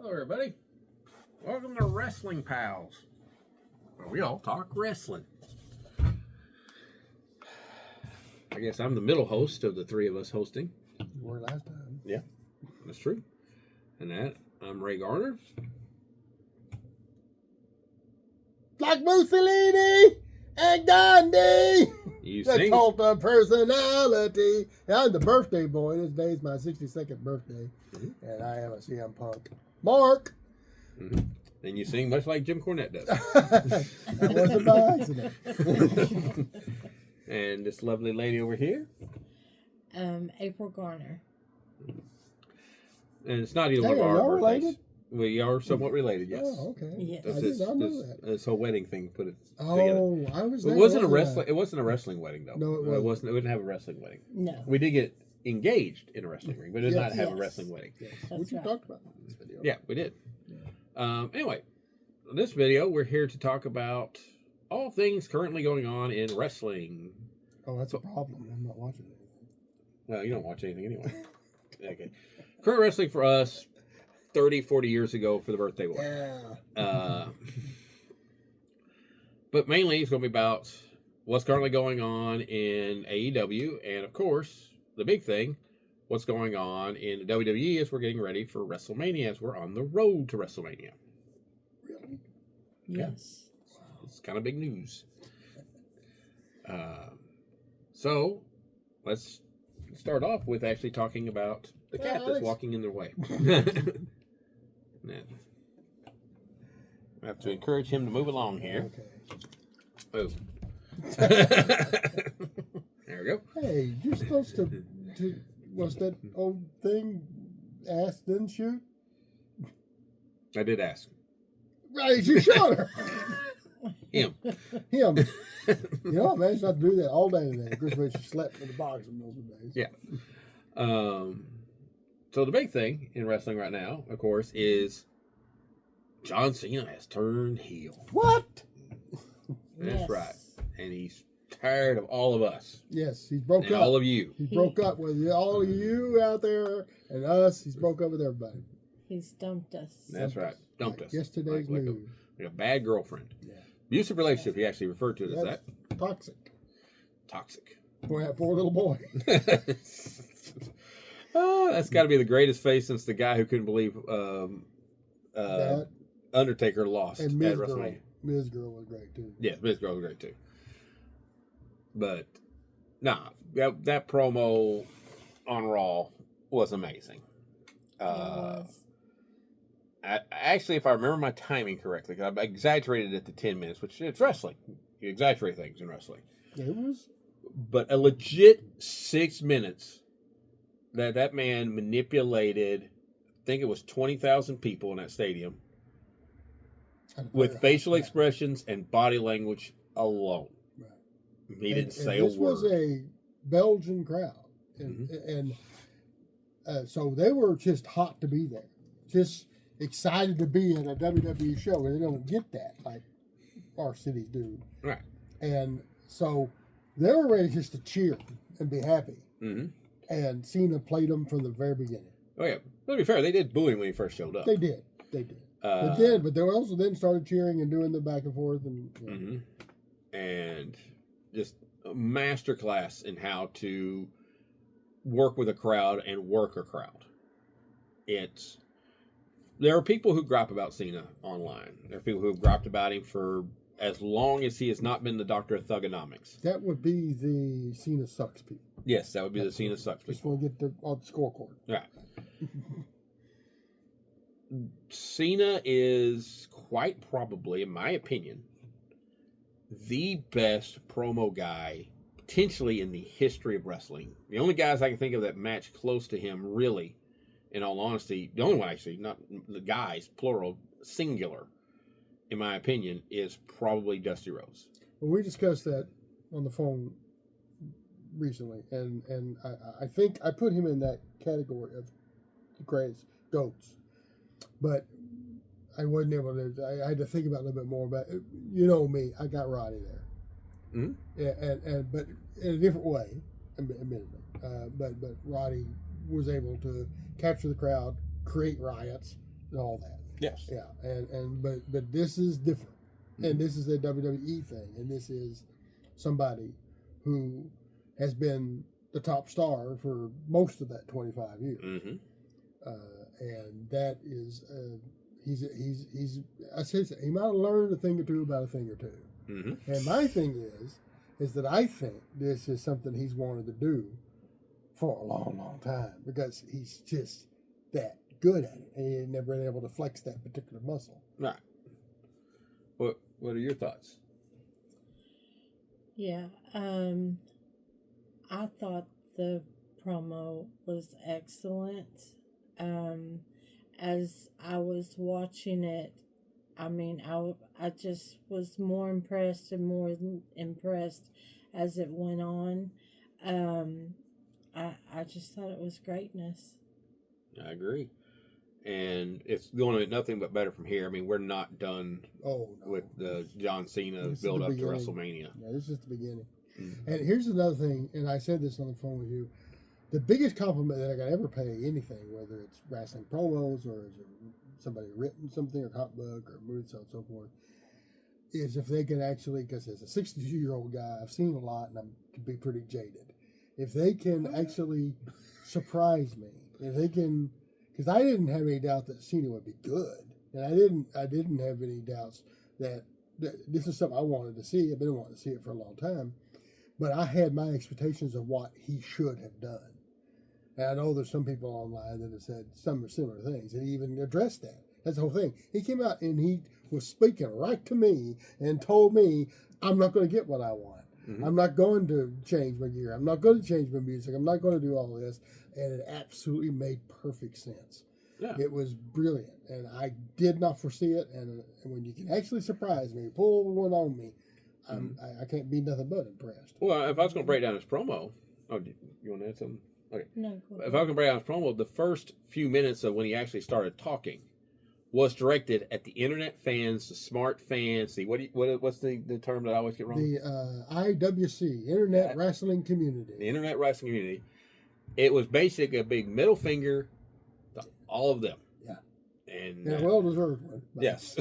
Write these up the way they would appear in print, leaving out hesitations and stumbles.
Hello, everybody. Welcome to Wrestling Pals, where we all talk wrestling. I guess I'm the middle host of the three of us hosting. You were last time. Yeah, that's true. And I'm Ray Garner. Like Mussolini and Gandhi. You The sing. cult of personality. I'm the birthday boy. This day is my 62nd birthday. Mm-hmm. And I am a CM Punk. Mark. Mm-hmm. And you sing much like Jim Cornette does. That wasn't by accident. And this lovely lady over here. April Garner. And it's not either one of Hey, are our y'all birthdays. related? We are somewhat related, yes. Oh, okay. Yes. I did not know that. This whole wedding thing put it together. Oh, I was there. It wasn't a wrestling. It wasn't a wrestling wedding, though. No, it wasn't. It wasn't. We didn't have a wrestling wedding. No. We did get engaged in a wrestling ring, but did Yes. not have a Yes. wrestling wedding. Yes. That's Which you right. talked about in this video. Yeah, we did. Yeah. Anyway, in this video, we're here to talk about all things currently going on in wrestling. Oh, that's a problem. I'm not watching it. Well, you don't watch anything anyway. Okay. Current wrestling for us, 30, 40 years ago for the birthday one. Yeah. But mainly it's going to be about what's currently going on in AEW. And, of course, the big thing, what's going on in the WWE as we're getting ready for WrestleMania, as we're on the road to WrestleMania. Really? Yes. It's kind of big news. So, let's start off with actually talking about the cat that's walking in their way. I have to encourage him to move along here. Okay. Move. There we go. Hey, you're supposed to what's that old thing? Ask, then shoot? I did ask. Right, you shot her. Him. Him. You know, man, used to have to do that all day today. Of course, when she slept in the box in those days. Yeah. So the big thing in wrestling right now, of course, is John Cena has turned heel. What? That's Yes. right. And he's tired of all of us. Yes, he broke And up. all of you. He broke up with all of you out there and us. He's broke up with everybody. He stumped us. That's right. Dumped us. Yesterday's like news. a bad girlfriend. Yeah. Abusive relationship, he actually referred to it as that. Toxic. Toxic. Boy, that poor little boy. Oh, that's got to be the greatest face since the guy who couldn't believe That Undertaker lost and at Miz Girl. WrestleMania. Miz Girl was great too. Yeah, Miz Girl was great too. But nah, that promo on Raw was amazing. Yes. Actually, if I remember my timing correctly, 'cause I exaggerated it to 10 minutes, which it's wrestling. You exaggerate things in wrestling. It was. But a legit 6 minutes that man manipulated, I think it was 20,000 people in that stadium with facial expressions and body language alone. Right. He didn't say this a word. was a Belgian crowd, and so they were just hot to be there, just excited to be at a WWE show, and they don't get that like our cities do. Right. And so they were ready just to cheer and be happy. Mm-hmm. And Cena played them from the very beginning. Oh, yeah. But to be fair, they did boo him when he first showed up. They did. But they also then started cheering and doing the back and forth and. You know. Mm-hmm. And just a masterclass in how to work with a crowd and work a crowd. There are people who gripe about Cena online. There are people who have griped about him for as long as he has not been the doctor of thugonomics. That would be the Cena sucks people. Yes, that would be the Cena sucks Just people. want to get on the scorecard. Right. Cena is quite probably, in my opinion, the best promo guy potentially in the history of wrestling. The only guys I can think of that match close to him, really, in all honesty, the only one actually, not the guys, plural, singular, in my opinion, is probably Dusty Rhodes. Well, we discussed that on the phone recently, and I think I put him in that category of the greatest GOATs. But I wasn't able to. I had to think about it a little bit more. But you know me, I got Roddy there. Mm-hmm. Yeah, but in a different way, admittedly. But Roddy was able to capture the crowd, create riots, and all that. Yes. Yeah, but this is different, and this is a WWE thing, and this is somebody who has been the top star for most of that 25 years, and that is he's I said he might have learned a thing or two about a thing or two, and my thing is that I think this is something he's wanted to do for a long time because he's just that good at it, and he's never been able to flex that particular muscle. Right. What are your thoughts? Yeah. I thought the promo was excellent. As I was watching it, I mean, I just was more impressed and more impressed as it went on. I just thought it was greatness. I agree. And it's going to be nothing but better from here. I mean, we're not done with the John Cena build up to WrestleMania. Yeah, this is the beginning. And here's another thing, and I said this on the phone with you. The biggest compliment that I could ever pay anything, whether it's wrestling promos or is it somebody written something or comic book or movie, so on and so forth, is if they can actually, because as a 62-year-old guy, I've seen a lot and I'm can be pretty jaded. If they can actually surprise me, if they can, because I didn't have any doubt that Cena would be good, and I didn't have any doubts that this is something I wanted to see. I've been wanting to see it for a long time. But I had my expectations of what he should have done. And I know there's some people online that have said some similar things, and he even addressed that. That's the whole thing. He came out and he was speaking right to me and told me, I'm not going to get what I want. I'm not going to change my gear. I'm not going to change my music. I'm not going to do all this. And it absolutely made perfect sense. Yeah. It was brilliant. And I did not foresee it. And when you can actually surprise me, pull one on me, I can't be nothing but impressed. Well, if I was going to break down his promo, you want to add something? Okay. No, if I was going to break down his promo, the first few minutes of when he actually started talking was directed at the internet fans, the smart fans. What's the term that I always get wrong? The IWC, Internet Wrestling Community. The Internet Wrestling Community. It was basically a big middle finger to all of them. Yeah. And a well-deserved one. Yes.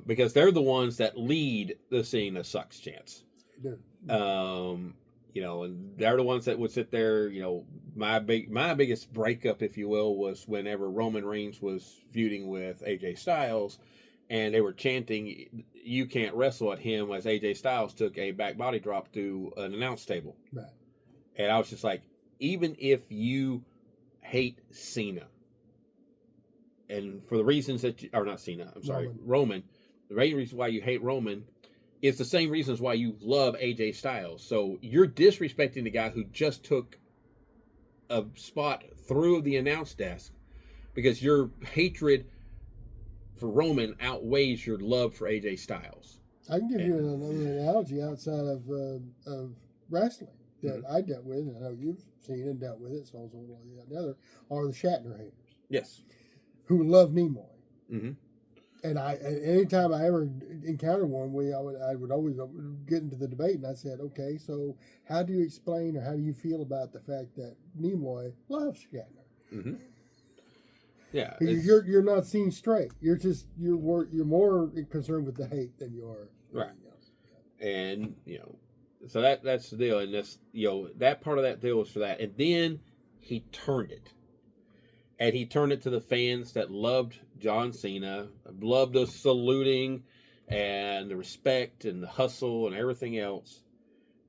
Because they're the ones that lead the Cena sucks chants. They do. And they're the ones that would sit there. My biggest breakup, if you will, was whenever Roman Reigns was feuding with AJ Styles, and they were chanting, "You can't wrestle" at him as AJ Styles took a back body drop through an announce table. Right. And I was just like, even if you hate Cena, and for the reasons that Roman, the main reason why you hate Roman is the same reasons why you love AJ Styles. So you're disrespecting the guy who just took a spot through the announce desk because your hatred for Roman outweighs your love for AJ Styles. I can give you another analogy outside of wrestling that I dealt with, and I know you've seen and dealt with it, so one way or the other, are the Shatner haters. Yes. Who love Nimoy. Mm-hmm. And anytime I ever encountered one, I would always get into the debate, and I said, okay, so how do you explain or how do you feel about the fact that Nimoy loves Shatner? Mm-hmm. Yeah, you're not seeing straight. You're more concerned with the hate than you are anything else. And so that's the deal, and that's that part of that deal was for that, and then he turned it. And he turned it to the fans that loved John Cena, loved the saluting and the respect and the hustle and everything else.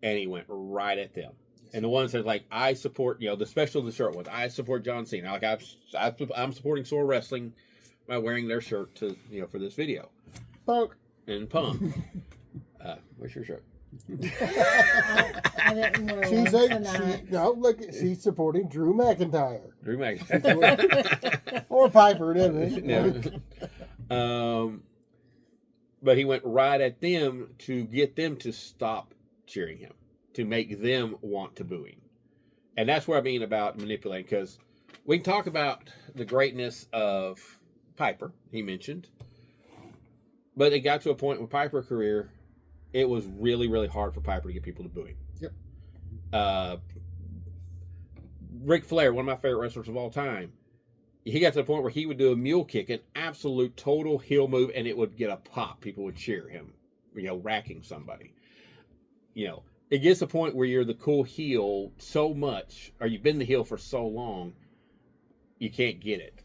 And he went right at them. And the ones that I support, the special the shirt ones, I support John Cena. I'm supporting Soar Wrestling by wearing their shirt to for this video. Punk. And Punk. Where's your shirt? I didn't wear one tonight. She's supporting Drew McIntyre. Drew McIntyre. Or Piper, didn't he? Yeah. But he went right at them to get them to stop cheering him, to make them want to boo him. And that's what I mean about manipulating, because we can talk about the greatness of Piper, he mentioned. But it got to a point with Piper's career, it was really, really hard for Piper to get people to boo him. Yep. Ric Flair, one of my favorite wrestlers of all time, he got to the point where he would do a mule kick, an absolute total heel move, and it would get a pop. People would cheer him, racking somebody. It gets to the point where you're the cool heel so much, or you've been the heel for so long, you can't get it.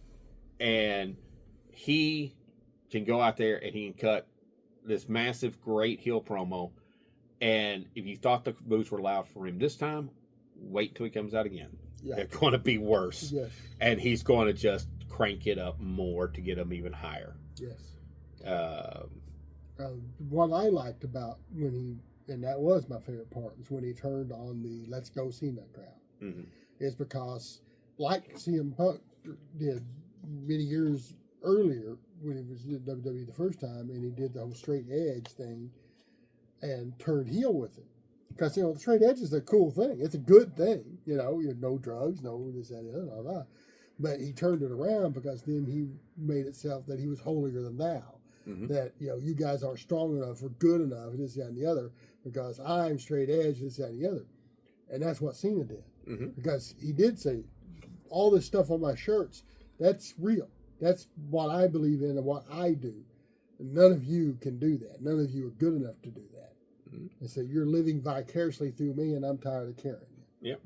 And he can go out there and he can cut this massive, great heel promo. And if you thought the moves were loud for him this time, wait till he comes out again. Yeah. They're going to be worse. Yes. And he's going to just crank it up more to get them even higher. Yes. What I liked about when he, and that was my favorite part, was when he turned on the Let's Go Cena crowd. Mm-hmm. Is because, like CM Punk did many years earlier when he was in WWE the first time, and he did the whole straight edge thing and turned heel with it. Because, the straight edge is a cool thing. It's a good thing. No drugs, no this, that, blah, blah. But he turned it around because then he made itself that he was holier than thou. Mm-hmm. That, you guys aren't strong enough or good enough, this, that, and the other, because I'm straight edge, this, that, and the other. And that's what Cena did. Mm-hmm. Because he did say, all this stuff on my shirts, that's real. That's what I believe in and what I do. And none of you can do that. None of you are good enough to do that. Mm-hmm. And so you're living vicariously through me, and I'm tired of carrying you. Yep.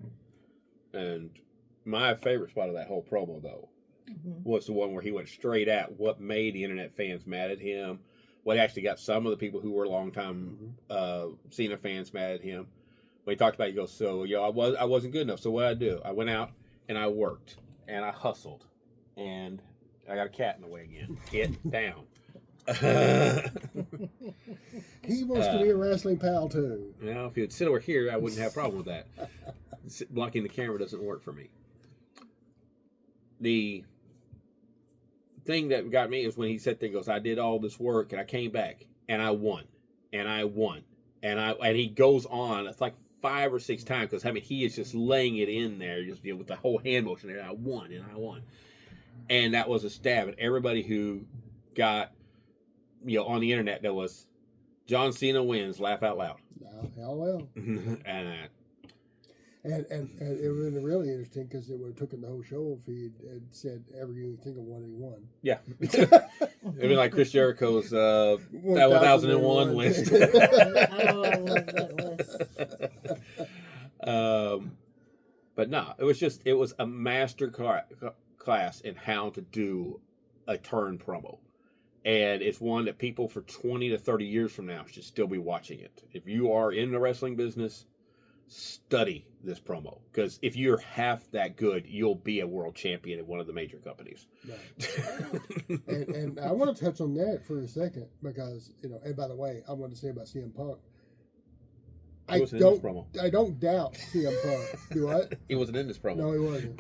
And my favorite spot of that whole promo, though, was the one where he went straight at what made the internet fans mad at him, what actually got some of the people who were longtime Cena fans mad at him. When he talked about it, he goes, so, I wasn't good enough, so what did I do? I went out and I worked and I hustled, and I got a cat in the way again. Get down. He wants to be a wrestling pal too. If he would sit over here, I wouldn't have a problem with that. Blocking the camera doesn't work for me. The thing that got me is when he said things, goes, I did all this work and I came back and I won and I won and he goes on. It's like 5 or 6 times because he is just laying it in there, just with the whole hand motion there. I won and I won, and that was a stab at everybody who got on the internet. That was John Cena wins, laugh out loud. Hell well. And it was really interesting because it would have taken the whole show if he had said every single one he won. Yeah. It'd be like Chris Jericho's 1001 list. I love that list. But no, it was a master class in how to do a turn promo. And it's one that people for 20 to 30 years from now should still be watching it. If you are in the wrestling business, study this promo, because if you're half that good, you'll be a world champion at one of the major companies. Right. and I want to touch on that for a second because and by the way, I want to say about CM Punk. I don't doubt CM Punk. Do what? He wasn't in this promo. No, he wasn't.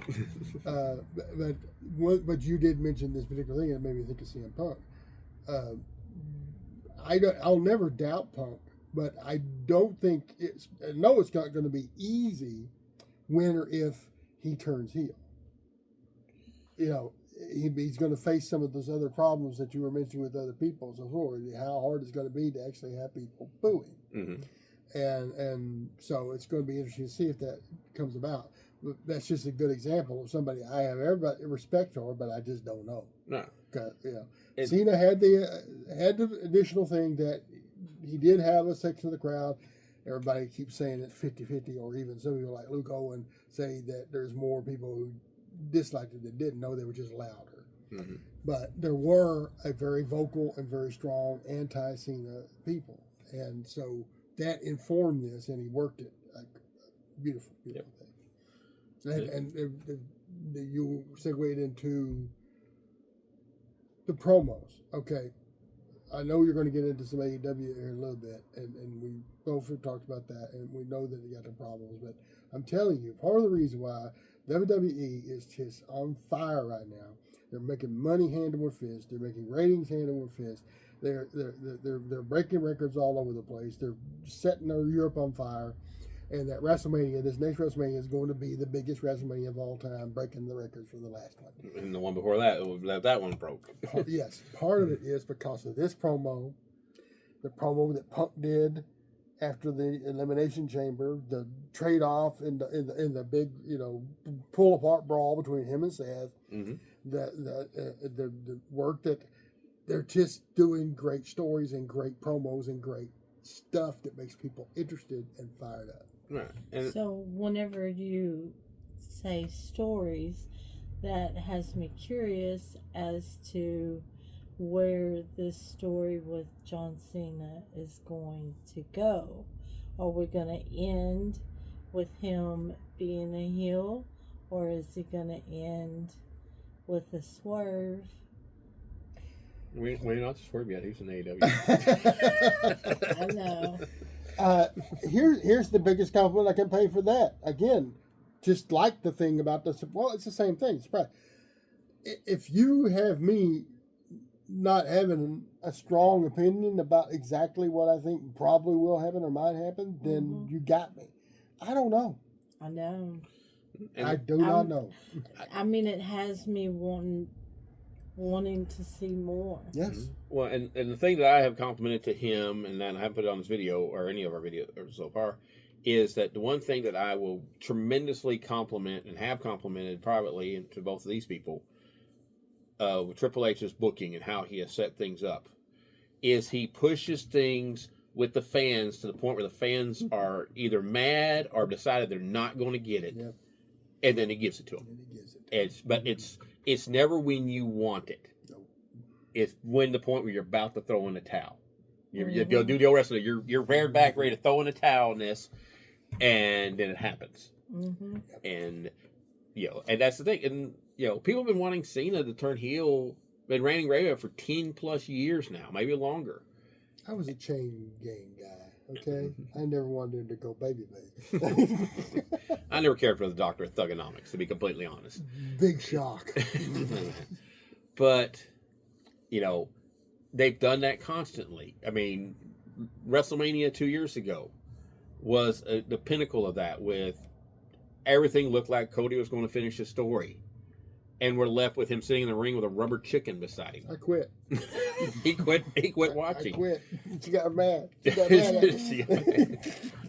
But you did mention this particular thing that made me think of CM Punk. I'll never doubt Punk. But I don't think I know it's not going to be easy when or if he turns heel. He's going to face some of those other problems that you were mentioning with other people. So how hard it's going to be to actually have people booing. Mm-hmm. And so it's going to be interesting to see if that comes about. But that's just a good example of somebody I have everybody respect for, but I just don't know. No. Cena had the additional thing that he did have a section of the crowd. Everybody keeps saying it's 50-50, or even some people like Luke Owen say that there's more people who disliked it that didn't know they were just louder. Mm-hmm. But there were a very vocal and very strong anti-Cena people. And so that informed this, and he worked it like a beautiful thing. And you segued into the promos. Okay. I know you're going to get into some AEW here in a little bit, and we both have talked about that, and we know that they got the problems, but I'm telling you, part of the reason why WWE is just on fire right now, they're making money hand over fist, they're making ratings hand over fist, they're breaking records all over the place, they're setting Europe on fire, and that WrestleMania, this next WrestleMania, is going to be the biggest WrestleMania of all time, breaking the records for the last one. And the one before that, that one broke. Yes, part of it is because of this promo, the promo that Punk did after the Elimination Chamber, the trade-off in the big, pull-apart brawl between him and Seth, mm-hmm. the work that they're just doing great stories and great promos and great stuff that makes people interested and fired up. Right. And So whenever you say stories, that has me curious as to where this story with John Cena is going to go. Are we going to end with him being a heel, or is he going to end with a swerve? we're not swerve yet. He's in AEW. I know. Here's the biggest compliment I can pay for that. Again, just like the thing about the, well, it's the same thing. Surprise. If you have me not having a strong opinion about exactly what I think probably will happen or might happen, then you got me. I don't know. I know. And I do not know. I mean, it has me wanting to see more. Yes. Well, and the thing that I have complimented to him, and then I haven't put it on this video or any of our videos so far, is that the one thing that I will tremendously compliment and have complimented privately and to both of these people, with Triple H's booking and how he has set things up, is he pushes things with the fans to the point where the fans are either mad or decided they're not going to get it, Yep. and then he gives it to them. And he gives it. But it's never when you want it. Nope. It's when the point where you're about to throw in the towel. You'll do the old wrestler. You're reared back, ready to throw in the towel in this, and then it happens. Mm-hmm. And and that's the thing. And people have been wanting Cena to turn heel, been ranting radio for 10 plus years now, maybe longer. I was a chain gang guy, okay? I never wanted him to go baby. I never cared for the Doctor of Thugonomics, to be completely honest. Big shock. But, they've done that constantly. I mean, WrestleMania 2 years ago was the pinnacle of that, with everything looked like Cody was going to finish his story. And we're left with him sitting in the ring with a rubber chicken beside him. I quit. He quit watching. I quit. She got mad. She got mad at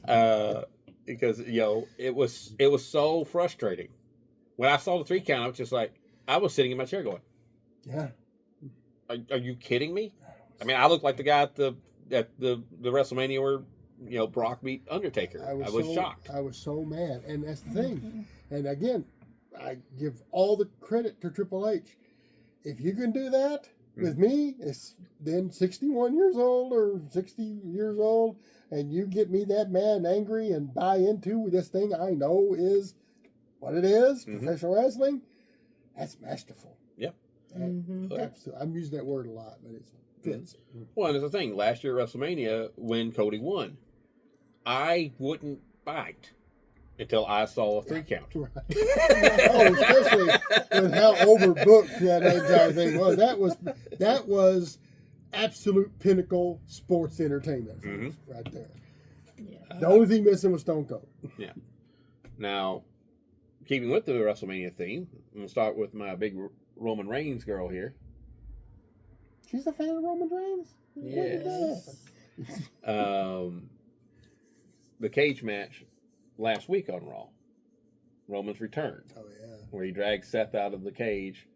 me. Because it was so frustrating. When I saw the 3 count, I was just like, I was sitting in my chair going, Yeah. Are you kidding me? I mean, I looked like the guy at the WrestleMania where Brock beat Undertaker. I was shocked. I was so mad, and that's the thing. And again, I give all the credit to Triple H. If you can do that with me, it's then 61 years old or 60 years old, and you get me that mad and angry and buy into this thing I know is what it is, professional wrestling, that's masterful. Yep. Absolutely. I'm using that word a lot, but it fits. Well, and there's the thing. Last year at WrestleMania, when Cody won, I wouldn't bite until I saw a 3 count. Right. Especially with how overbooked that entire thing was. That was absolute pinnacle sports entertainment right there. Yeah. The only thing missing was Stone Cold. Yeah. Now, keeping with the WrestleMania theme, I'm going to start with my big Roman Reigns girl here. She's a fan of Roman Reigns? Yes. The cage match last week on Raw. Roman's return. Oh, yeah. Where he dragged Seth out of the cage.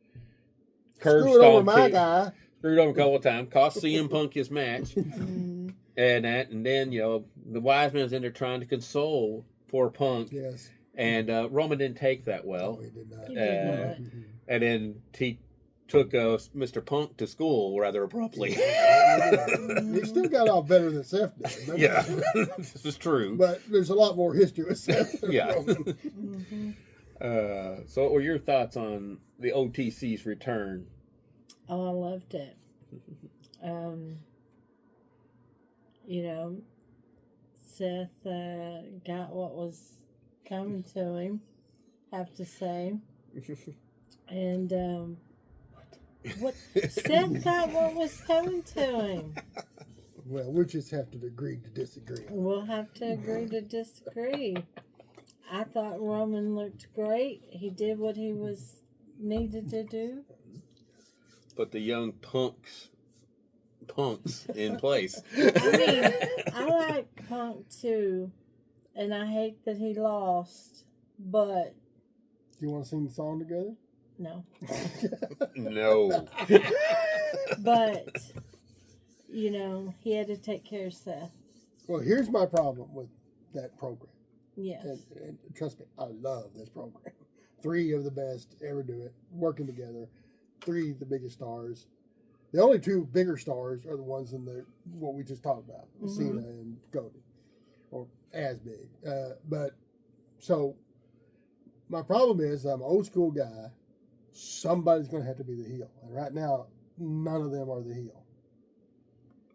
Screwed over my guy. Screwed over a couple of times. Cost CM Punk his match. And then, the wise man's in there trying to console poor Punk. Yes. And Roman didn't take that well. No, he did not. He did not. And then he took Mr. Punk to school rather abruptly. He still got off better than Seth did. Yeah, this is true. But there's a lot more history with Seth. Yeah. So what were your thoughts on the OTC's return? Oh, I loved it. Seth got what was coming to him, have to say. And what Seth got what was coming to him. Well, we'll just have to agree to disagree. We'll have to agree to disagree. I thought Roman looked great. He did what he was needed to do. Put the young punks in place. I mean, I like Punk too, and I hate that he lost, but Do you want to sing the song together? No. No. But, you know, he had to take care of Seth. Well, here's my problem with that program. Yes. And trust me, I love this program. 3 of the best ever do it, working together. 3 of the biggest stars. The only 2 bigger stars are the ones in what we just talked about, Cena and Cody, or as big. But so my problem is I'm an old school guy. Somebody's going to have to be the heel, and right now none of them are the heel.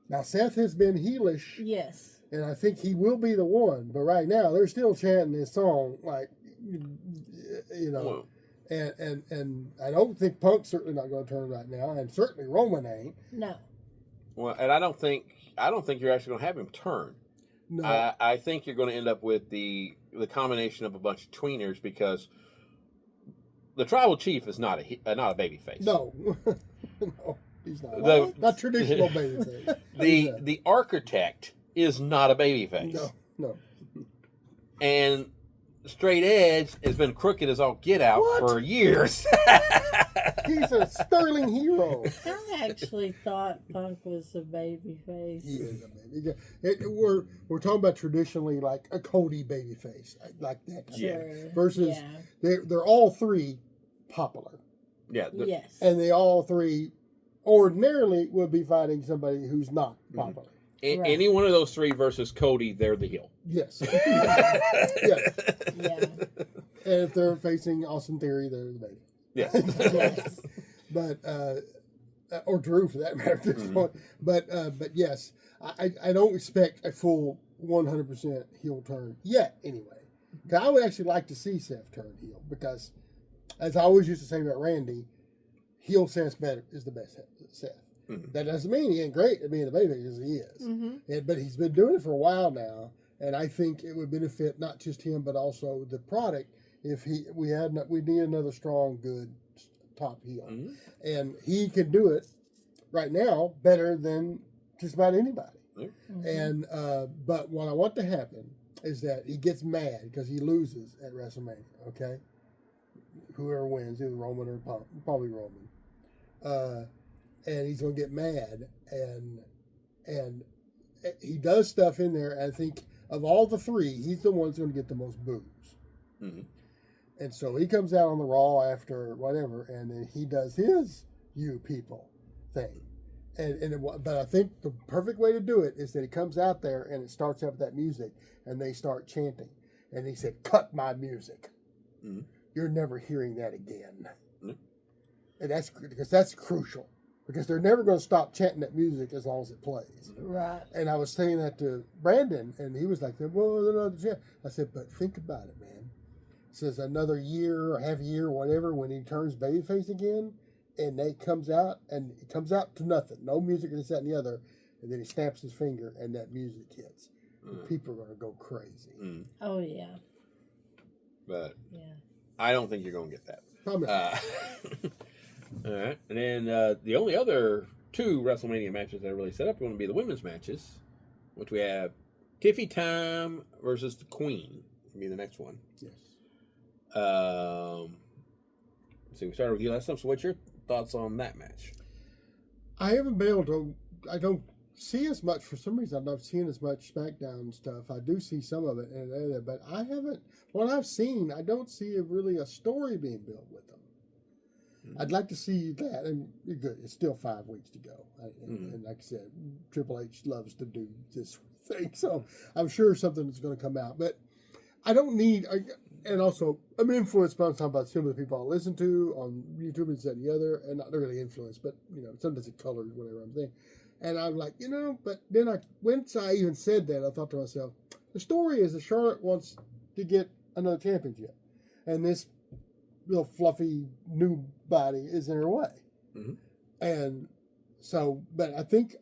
Now Seth has been heelish, Yes. and I think he will be the one. But right now they're still chanting this song like, you know. Well, And I don't think Punk's certainly not going to turn right now, and certainly Roman ain't. No. well, and I don't think you're actually going to have him turn. No, I think you're going to end up with the combination of a bunch of tweeners, because the tribal chief is not a baby face. no, no, he's not. The- Not traditional babyface. The architect is not a baby face. No. And Straight Edge has been crooked as all get out What? for years. He's a sterling hero. I actually thought Punk was a baby face. He is a baby. We're talking about traditionally like a Cody babyface, like that. Kind Yeah. of thing. Sure. Versus Yeah. they're all 3 popular, Yeah. Yes. and they all 3 ordinarily would be fighting somebody who's not popular. Right. Any one of those 3 versus Cody, they're the heel. Yes. Yes. Yeah. And if they're facing Austin Theory, they're the baby. Yes. Yes. But or Drew for that matter at this point. But yes, I don't expect a full 100% heel turn yet. Anyway, 'cause I would actually like to see Seth turn heel, because, as I always used to say about Randy, heel Seth better is the best Seth. Mhm. That doesn't mean he ain't great at being a baby, because he is. Mm-hmm. But he's been doing it for a while now, and I think it would benefit not just him but also the product if we need another strong, good top heel, Mhm. and he can do it right now better than just about anybody. Mm-hmm. And but what I want to happen is that he gets mad because he loses at WrestleMania. Okay, whoever wins, either Roman or Punk, probably Roman. And he's going to get mad, and he does stuff in there. I think of all the 3, he's the one that's going to get the most boos. Mhm. And so he comes out on the Raw after whatever, and then he does his "you people" thing. But I think the perfect way to do it is that he comes out there and it starts up with that music, and they start chanting. And he said, "Cut my music. Mhm. You're never hearing that again." Mhm. And that's crucial, because they're never going to stop chanting that music as long as it plays. Right. And I was saying that to Brandon, and he was like, "Well, they're not chant." I said, "But think about it, man. It says another year or half a year or whatever, when he turns babyface again, and it comes out to nothing, no music or this, that, and the other, and then he snaps his finger and that music hits. Mm. People are going to go crazy." Mm. Oh, yeah. But Yeah. I don't think you're going to get that. Probably not. All right. And then the only other 2 WrestleMania matches that are really set up are going to be the women's matches, which we have Tiffy Time versus the Queen. Will be the next one. Yes. So we started with you last time. So what's your thoughts on that match? I haven't been able to. I don't see as much for some reason. I'm not seeing as much SmackDown stuff. I do see some of it, but I haven't. What I've seen, I don't see really a story being built with them. Mm-hmm. I'd like to see that, and it's still 5 weeks to go. And like I said, Triple H loves to do this thing, so I'm sure something is going to come out. But I don't need. And also, I'm influenced by some of the people I listen to on YouTube and that and the other, and not really influenced, but sometimes it colors whatever I'm saying. And I'm like, but then once I even said that, I thought to myself, the story is that Charlotte wants to get another championship, and this little fluffy new body is in her way. Mm-hmm. And so, but I think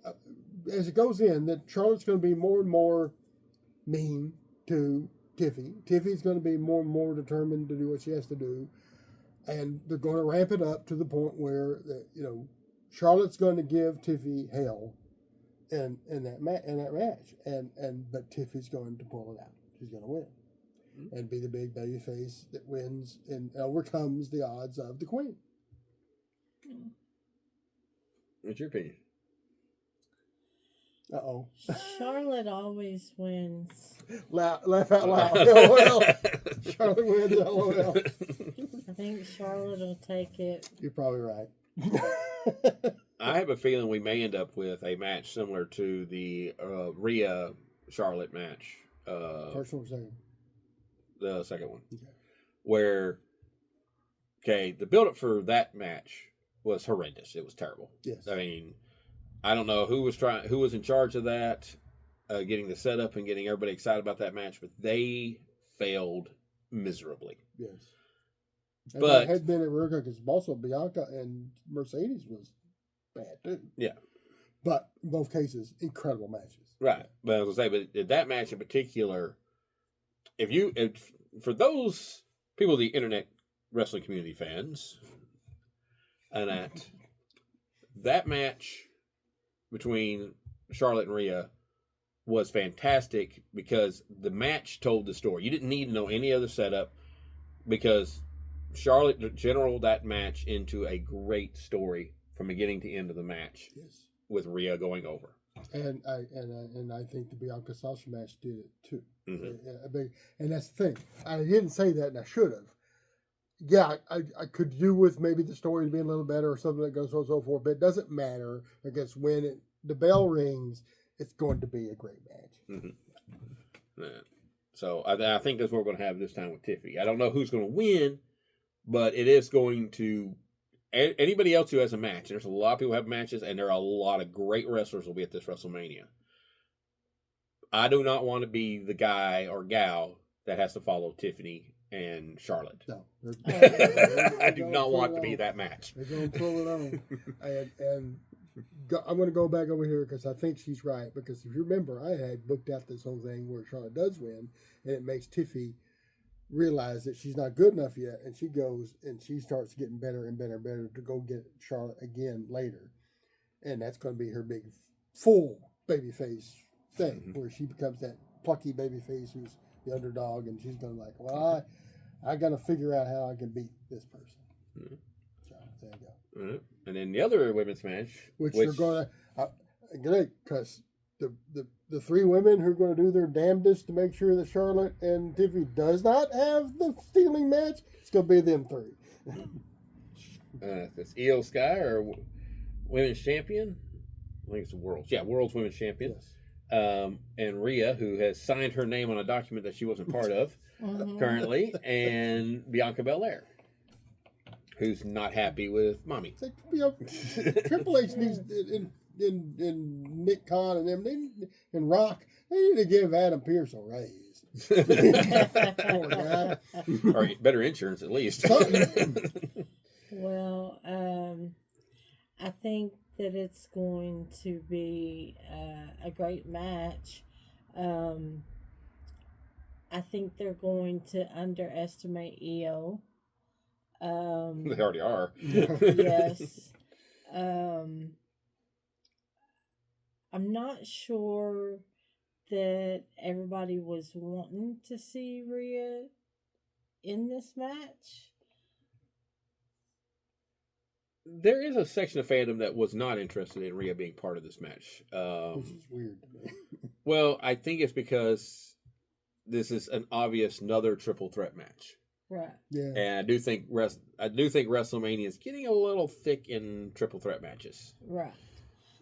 as it goes in, that Charlotte's going to be more and more mean to Tiffy. Tiffy's going to be more and more determined to do what she has to do, and they're going to ramp it up to the point where Charlotte's going to give Tiffy hell in that match, but Tiffy's going to pull it out. She's going to win and be the big baby face that wins and overcomes the odds of the Queen. What's your opinion? Uh-oh. Charlotte always wins. Laugh out loud. LOL. Charlotte wins. LOL. I think Charlotte will take it. You're probably right. I have a feeling we may end up with a match similar to the Rhea Charlotte match. First one or second? The second one. Okay. Where, the build-up for that match was horrendous. It was terrible. Yes. I mean, I don't know who was in charge of that, getting the setup and getting everybody excited about that match, but they failed miserably. Yes. And But that had been at Ruka because also Bianca and Mercedes was bad too. Yeah. But in both cases, incredible matches. Right. But I was going to say, but that match in particular, if for those people, the internet wrestling community fans, and that match between Charlotte and Rhea was fantastic because the match told the story. You didn't need to know any other setup because Charlotte general that match into a great story from beginning to end of the match. Yes. With Rhea going over. And I think the Bianca Sasha match did it too. Mm-hmm. And that's the thing. I didn't say that, and I should have. Yeah, I could do with maybe the story being a little better or something that goes on and so forth, but it doesn't matter because when the bell rings, it's going to be a great match. Mm-hmm. Yeah. So I think that's what we're going to have this time with Tiffany. I don't know who's going to win, but it is going to. Anybody else who has a match, and there's a lot of people who have matches, and there are a lot of great wrestlers will be at this WrestleMania. I do not want to be the guy or gal that has to follow Tiffany and Charlotte. No. I do not want to be that match. They're going to throw it on. I'm going to go back over here because I think she's right. Because if you remember, I had booked out this whole thing where Charlotte does win, and it makes Tiffy realize that she's not good enough yet, and she goes and she starts getting better and better and better to go get Charlotte again later, and that's going to be her big full babyface thing, where she becomes that plucky babyface who's the underdog, and she's going to like, well, I got to figure out how I can beat this person. Mm-hmm. So there you go. Mm-hmm. And then the other women's match, which you're going to great because the three women who are going to do their damnedest to make sure that Charlotte and Tiffany does not have the stealing match, it's going to be them three. That's Io Sky or women's champion. I think it's the world's women's champion. Yes. And Rhea, who has signed her name on a document that she wasn't part of currently, and Bianca Belair, who's not happy with mommy. It's like, Triple H needs in Nick Khan and them and Rock, they need to give Adam Pearce a raise. Poor guy. Or better insurance at least. Well, I think that it's going to be a great match. I think they're going to underestimate EO. They already are. Yes. I'm not sure that everybody was wanting to see Rhea in this match. There is a section of fandom that was not interested in Rhea being part of this match. Which is weird to me. Well, I think it's because this is an obvious another triple threat match. Right. Yeah. And I do think WrestleMania is getting a little thick in triple threat matches. Right.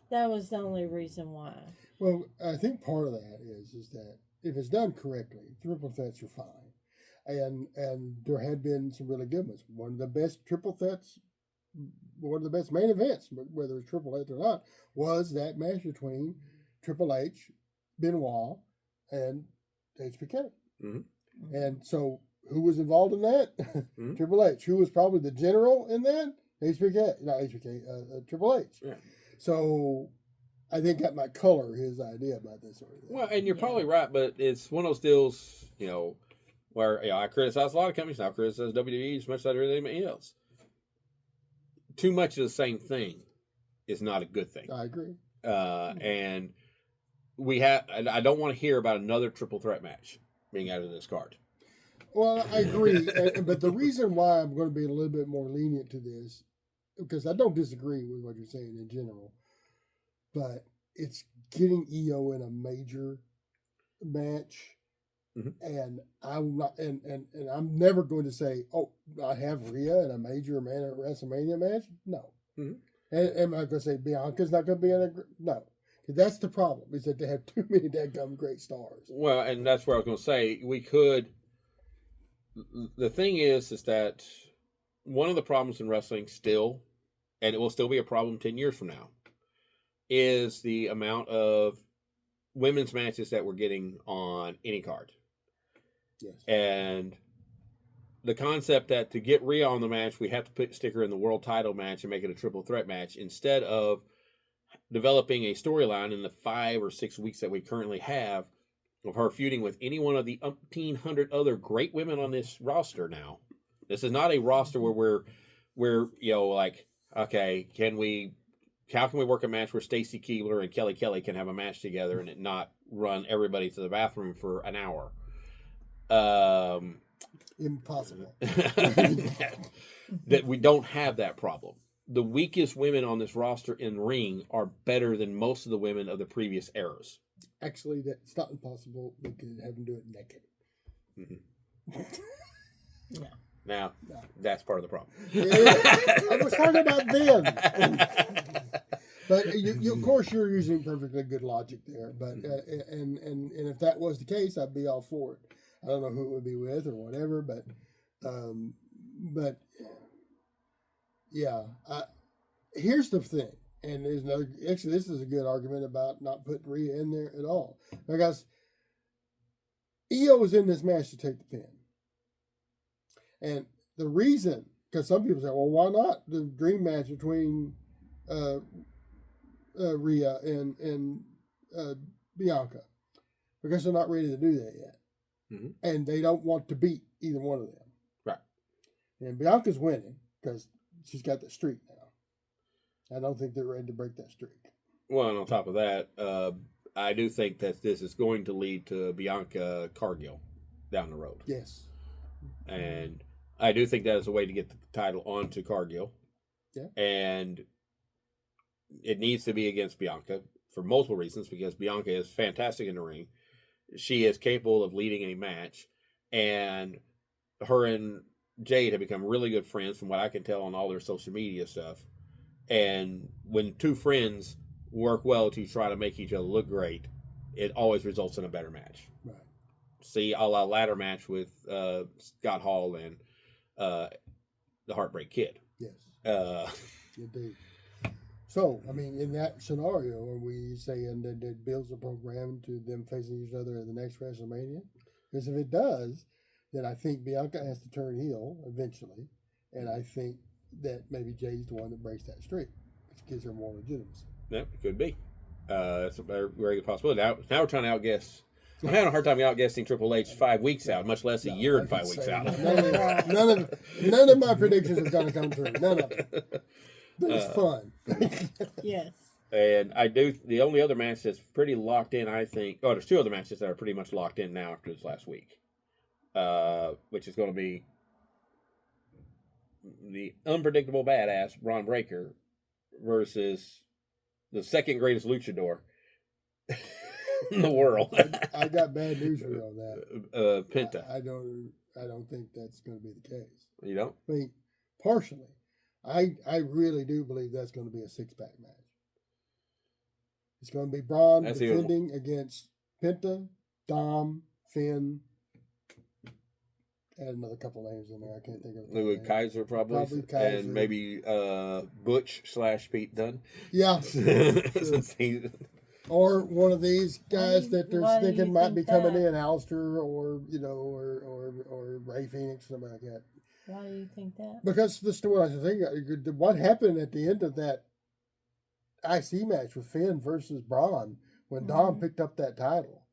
That was the only reason why. Well, I think part of that is that if it's done correctly, triple threats are fine. And there had been some really good ones. One of the best triple threats, one of the best main events, whether it's Triple H or not, was that match between Triple H, Benoit, and HBK. Mm-hmm. And so who was involved in that? Mm-hmm. Triple H. Who was probably the general in that? Triple H. Yeah. So I think that might color his idea about this sort of thing. Well, and you're probably right, but it's one of those deals, where I criticize a lot of companies. I criticize WWE as much as I do anybody else. Too much of the same thing is not a good thing. I agree. And I don't want to hear about another triple threat match being added to this card. Well, I agree. But the reason why I'm going to be a little bit more lenient to this because I don't disagree with what you're saying in general, but it's getting Io in a major match. And I'm not, and I'm never going to say, oh, I have Rhea in a major WrestleMania match. No, and am I going to say Bianca's not going to be in a no? That's the problem, is that they have too many dadgum great stars. Well, and that's where I was going to say we could. The thing is that one of the problems in wrestling still, and it will still be a problem 10 years from now, is the amount of women's matches that we're getting on any card. Yes. And the concept that to get Rhea on the match, we have to stick her in the world title match and make it a triple threat match instead of developing a storyline in the 5 or 6 weeks that we currently have of her feuding with any one of the 1,800 other great women on this roster now. This is not a roster where we're like, okay, how can we work a match where Stacy Keibler and Kelly Kelly can have a match together and it not run everybody to the bathroom for an hour? Impossible. That we don't have that problem. The weakest women on this roster in ring are better than most of the women of the previous eras. Actually, that's not impossible. We could have them do it naked. No. Now, that's part of the problem. I was talking about them. But you, of course, you're using perfectly good logic there. But and if that was the case, I'd be all for it. I don't know who it would be with or whatever, but yeah. Here's the thing, and there's another. Actually, this is a good argument about not putting Rhea in there at all, because Io was in this match to take the pin, and the reason, because some people say, well, why not the dream match between Rhea and Bianca? Because they're not ready to do that yet. And they don't want to beat either one of them. Right. And Bianca's winning because she's got that streak now. I don't think they're ready to break that streak. Well, and on top of that, I do think that this is going to lead to Bianca Cargill down the road. Yes. And I do think that is a way to get the title onto Cargill. Yeah. And it needs to be against Bianca for multiple reasons, because Bianca is fantastic in the ring. She is capable of leading a match, and her and Jade have become really good friends from what I can tell on all their social media stuff. And when two friends work well to try to make each other look great, it always results in a better match. Right. See, a la ladder match with Scott Hall and the Heartbreak Kid. Yes. Indeed. So, I mean, in that scenario, are we saying that it builds a program to them facing each other in the next WrestleMania? Because if it does, then I think Bianca has to turn heel eventually, and I think that maybe Jade's the one that breaks that streak, which gives her more legitimacy. Yeah, it could be. That's a very good possibility. Now we're trying to outguess. I'm having a hard time outguessing Triple H 5 weeks out, much less a year and 5 weeks out. None of my predictions are going to come true. None of it. But it's fun. Yes. And the only other match that's pretty locked in, I think, there's 2 other matches that are pretty much locked in now after this last week, which is going to be the unpredictable badass Braun Breaker versus the second greatest luchador in the world. I got bad news for you on that. Penta. I don't think that's going to be the case. You don't? I mean, partially. I really do believe that's going to be a 6-pack match. It's going to be Braun defending against Penta, Dom, Finn, and another couple names in there. I can't think of it. Louis Kaiser probably Kaiser. And maybe Butch / Pete Dunne. Yeah. Or one of these guys that they're thinking might be coming in, Alistair or Ray Phoenix, something like that. Why do you think that? Because the story, I think, what happened at the end of that IC match with Finn versus Braun when Dom picked up that title.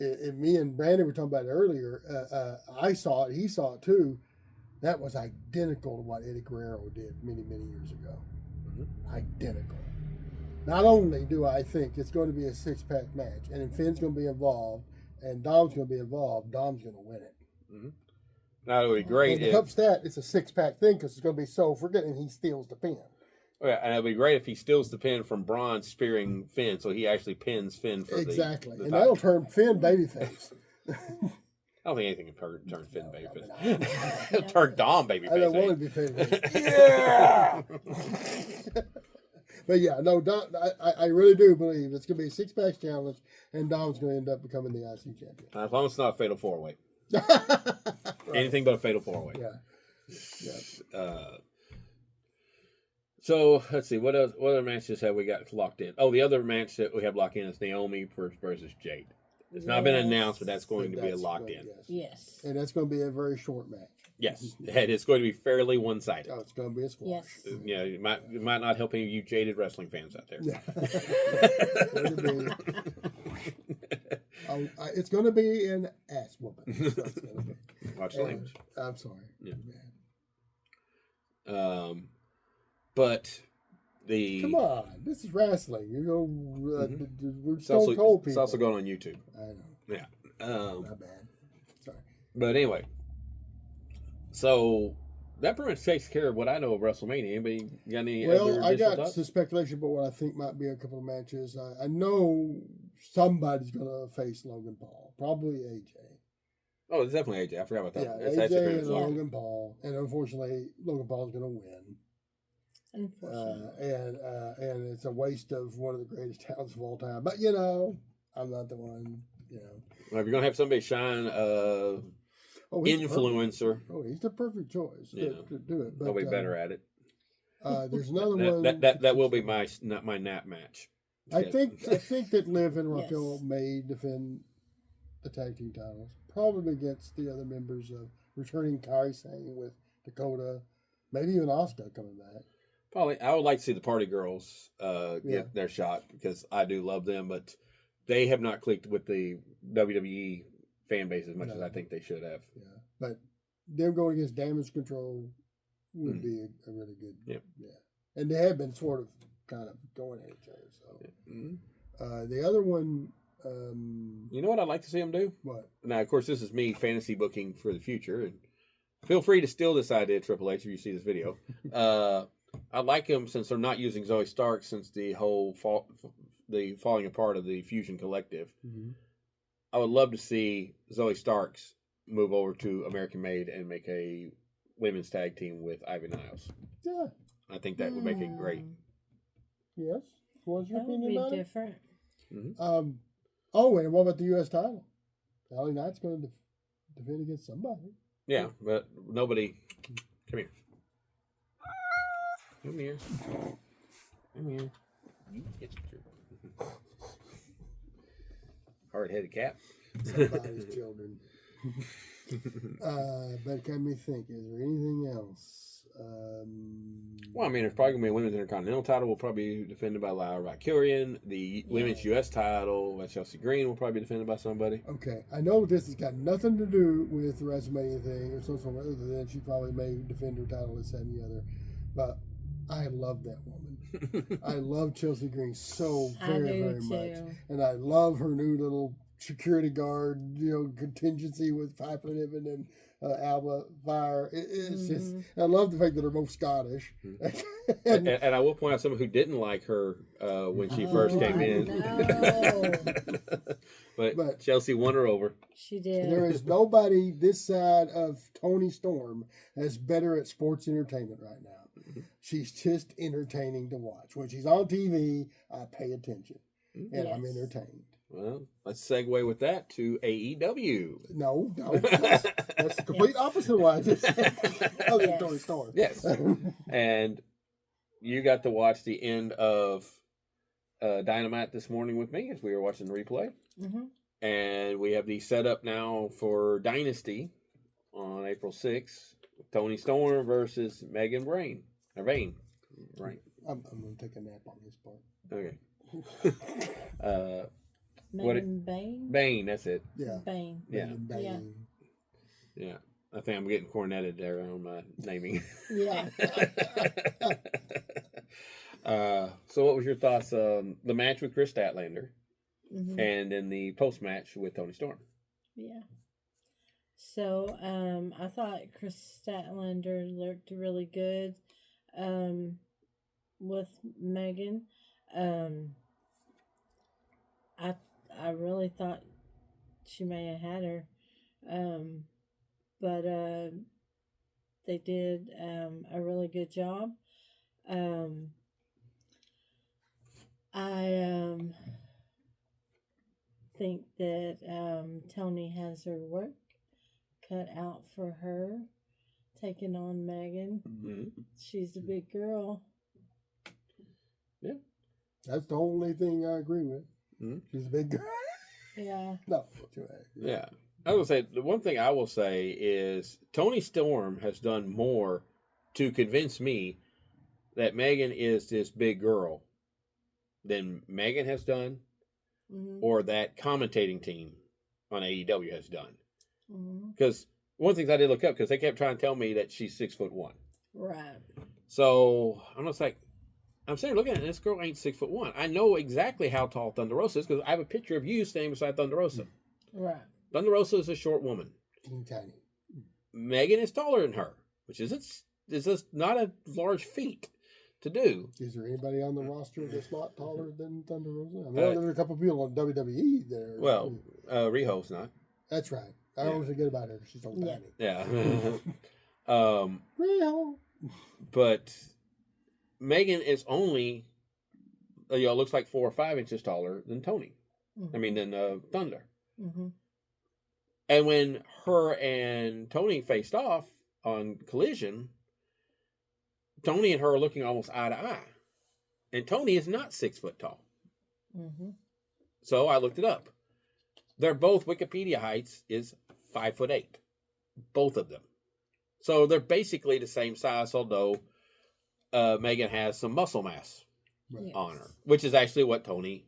Me and Brandon were talking about it earlier. I saw it. He saw it too. That was identical to what Eddie Guerrero did many, many years ago. Mm-hmm. Identical. Not only do I think it's going to be a 6-pack match, and if Finn's going to be involved, and Dom's going to be involved, Dom's going to win it. Mm-hmm. Now it would be great And to if help that, it's a 6-pack thing because it's going to be so forgetting he steals the pin. yeah, and it'd be great if he steals the pin from Braun spearing Finn, so he actually pins Finn for Exactly. the And title. that'll turn Finn babyface. I don't think anything can turn Finn No, babyface. I mean, It'll turn Dom babyface. I don't want to be babyface. Yeah. But yeah, no, Dom, I really do believe it's going to be a 6-pack challenge, and Dom's going to end up becoming the IC champion. As long as it's not a fatal 4-way. Right. Anything but a fatal 4-way. Yeah. Yeah. So let's see, what other matches have we got locked in? Oh, the other match that we have locked in is Naomi versus Jade. It's not been announced, but that's going to be a locked in. Yes. And that's going to be a very short match. Yes, and it's going to be fairly one-sided. Oh, it's going to be a squash. Yes. Yeah, it might not help any of you jaded wrestling fans out there. Yeah. It's going to be an ass whooping. That's what it's gonna be. Watch the language. I'm sorry. Yeah. But the Come on, this is wrestling. You know, we're it's Stone also, Cold people. it's also going on YouTube. I know. Yeah. Not bad. Sorry. But anyway, so that pretty much takes care of what I know of WrestleMania. Anybody got any other Well, I additional got thoughts? some speculation about what I think might be a couple of matches. I know somebody's going to face Logan Paul. Probably AJ. Oh, it's definitely AJ. I forgot about that. Yeah, It's actually AJ pretty and much- Logan Paul. And unfortunately, Logan Paul's going to win. Unfortunately. And it's a waste of one of the greatest talents of all time. But, you know, I'm not the one, you know. Well, if you're gonna have somebody shine, He's influencer, perfect. He's the perfect choice to do it. But, they'll be better at it. There's another one. That will be my nap match. I think that Liv and Yes. Raquel may defend the tag team titles, probably against the other members of returning Kairi Sane with Dakota, maybe even Asuka coming back. Probably, I would like to see the Party Girls Yeah. get their shot because I do love them, but they have not clicked with the WWE fan base as much as I think they should have. Yeah, but them going against Damage Control would be a really good. Yep. Yeah, and they have been sort of kind of going at each other. So the other one, You know what I'd like to see them do? what? Now, of course, this is me fantasy booking for the future, and feel free to steal this idea, Triple H, if you see this video. I'd like them, since they're not using Zoe Stark since the whole the falling apart of the Fusion Collective. Mm-hmm. I would love to see Zoe Starks move over to American Made and make a women's tag team with Ivy Niles. Yeah. I think that would make it great. Yes. What's your That would opinion be about different. it? Oh, and what about the U.S. title? LA Knight's going to defend against somebody. Yeah, but nobody. Come here. Come here. Come here. You get your hard-headed cat. Somebody's children. But let me think. Is there anything else? Well, I mean, there's probably going to be a women's intercontinental title. Will probably be defended by Lyra Valkyrian. The women's U.S. title by Chelsea Green will probably be defended by somebody. Okay, I know this has got nothing to do with the WrestleMania thing or something other than she probably may defend her title this and the other. But I love that woman. I love Chelsea Green so very, very much. And I love her new little security guard, contingency with Piper Niven and Alba Fire. It's just, I love the fact that they're both Scottish. and I will point out someone who didn't like her when she first came in. but Chelsea won her over. She did. There is nobody this side of Toni Storm that's better at sports entertainment right now. She's just entertaining to watch. When she's on TV, I pay attention. And I'm entertained. Well, let's segue with that to AEW. No, that's the complete opposite of what I just said. Other than Toni Storm. Yes. And you got to watch the end of Dynamite this morning with me as we were watching the replay. Mm-hmm. And we have the setup now for Dynasty on April 6th. Toni Storm versus Megan Vane. Right. I'm going to take a nap on this part. Okay. Megan Bane? Bane, that's it. Yeah. Bane. Yeah. Bane. Yeah. I think I'm getting corneted there on my naming. Yeah. So what was your thoughts on the match with Chris Statlander Mm-hmm. and then the post-match with Toni Storm? Yeah. So I thought Chris Statlander looked really good with Megan. Um, I I really thought she may have had her, um, but they did a really good job. Um, I think that Tony has her work cut out for her taking on Megan. Mm-hmm. She's a big girl. Yeah. That's the only thing I agree with. Mm-hmm. She's a big girl. Yeah. No. Yeah. I will say, the one thing I will say is Tony Storm has done more to convince me that Megan is this big girl than Megan has done, or that commentating team on AEW has done. Because one of the things I did look up, because they kept trying to tell me that she's 6'1". Right. So I'm just like, I'm saying, looking at it, this girl ain't 6'1". I know exactly how tall Thunder Rosa is because I have a picture of you standing beside Thunder Rosa. Right. Thunder Rosa is a short woman. Tiny. Megan is taller than her, which is just not a large feat to do. Is there anybody on the roster that's not taller than Thunder Rosa? I know there are a couple of people on WWE there. Well, Riho's not. That's right. I always forget about her. She's so tiny. Yeah. Riho. But Megan is only, looks like 4 or 5 inches taller than Tony. I mean, than Thunder. And when her and Tony faced off on Collision, Tony and her are looking almost eye to eye. And Tony is not 6 foot tall. So I looked it up. They're both, Wikipedia heights is 5'8". Both of them. So they're basically the same size, although Megan has some muscle mass on her, which is actually what Tony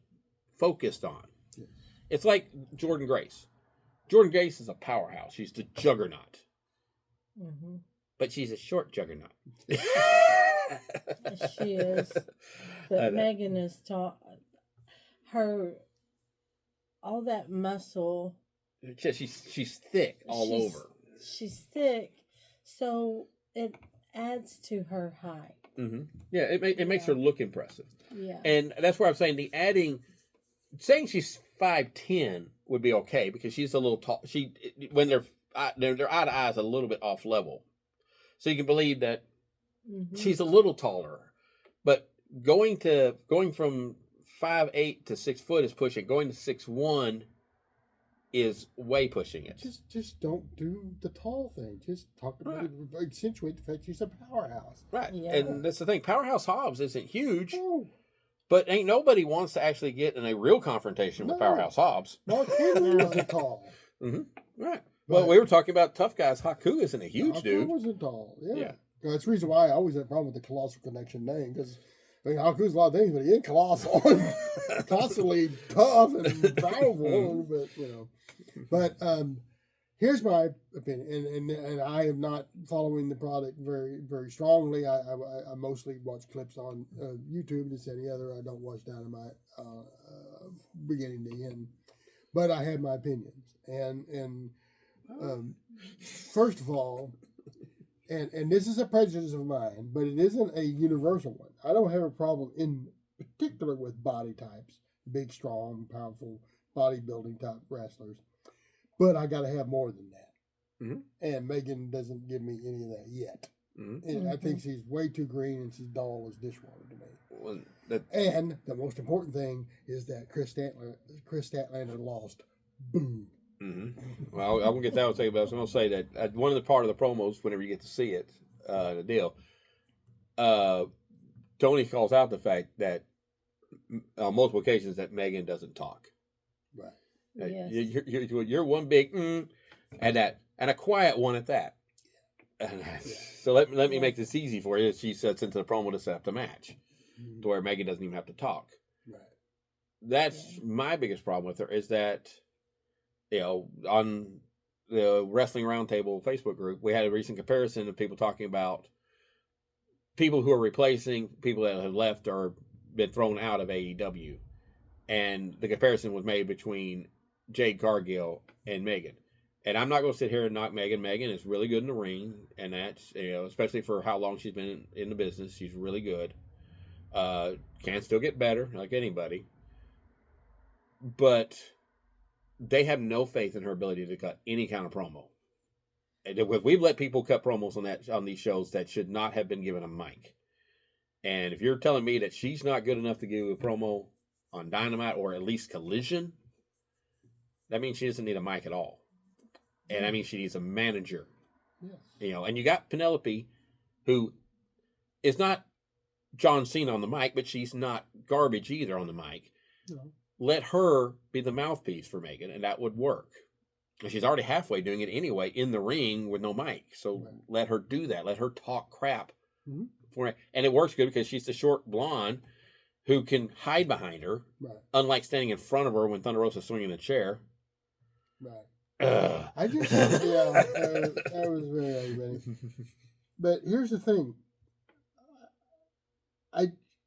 focused on. Yes. It's like Jordan Grace. Jordan Grace is a powerhouse. She's the juggernaut. But she's a short juggernaut. She is. But Megan is tall. Her, all that muscle. She's thick all over. She's thick, so it adds to her height. Yeah, it makes her look impressive. Yeah. And that's where I'm saying saying she's 5'10" would be okay because she's a little tall. When they're eye to eye is a little bit off level, so you can believe that she's a little taller. But going from 5'8" to 6 foot is pushing. Going to 6'1" is way pushing it. Just don't do the tall thing. Just talk about it, accentuate the fact she's a powerhouse. Right. Yeah. And that's the thing. Powerhouse Hobbs isn't huge. No. But ain't nobody wants to actually get in a real confrontation with Powerhouse Hobbs. Mark Henry wasn't tall. Right. Well, we were talking about tough guys. Haku isn't a huge dude. Haku wasn't tall. Yeah. That's the reason why I always had a problem with the Colossal Connection name, because Haku's a lot of things, but he ain't colossal. Constantly tough and powerful, but here's my opinion, and I am not following the product very, very strongly. I mostly watch clips on YouTube, this and the other. I don't watch down to my beginning to end, but I have my opinions. And first of all, and this is a prejudice of mine, but it isn't a universal one. I don't have a problem in particular with body types, big, strong, powerful, bodybuilding type wrestlers. But I got to have more than that. And Megan doesn't give me any of that yet. And I think she's way too green and she's dull as dishwater to me. Well, and the most important thing is that Chris Statlander lost. Boom. Well, I won't get that one second, but I was going to say that one of the part of the promos, whenever you get to see it, the deal, Tony calls out the fact that on multiple occasions that Megan doesn't talk. Right. Yes. You're one big and a quiet one at that. So let me make this easy for you. She sets into the promo to set up the match, to where Megan doesn't even have to talk. Right. That's my biggest problem with her, is that on the Wrestling Roundtable Facebook group, we had a recent comparison of people talking about people who are replacing people that have left or been thrown out of AEW, and the comparison was made between Jade Cargill and Megan. And I'm not going to sit here and knock Megan. Megan is really good in the ring, and that's, especially for how long she's been in the business. She's really good. Can still get better, like anybody. But they have no faith in her ability to cut any kind of promo. And we've let people cut promos on these shows that should not have been given a mic. And if you're telling me that she's not good enough to give a promo on Dynamite or at least Collision, that means she doesn't need a mic at all. And I mean, she needs a manager. Yes. And you got Penelope, who is not John Cena on the mic, but she's not garbage either on the mic. No. Let her be the mouthpiece for Megan, and that would work. And she's already halfway doing it anyway in the ring with no mic. So let her do that. Let her talk crap. Mm-hmm. For it. And it works good because she's the short blonde who can hide behind her, unlike standing in front of her when Thunder Rosa's swinging the chair. Right. I just, that was very aggravating. But here's the thing.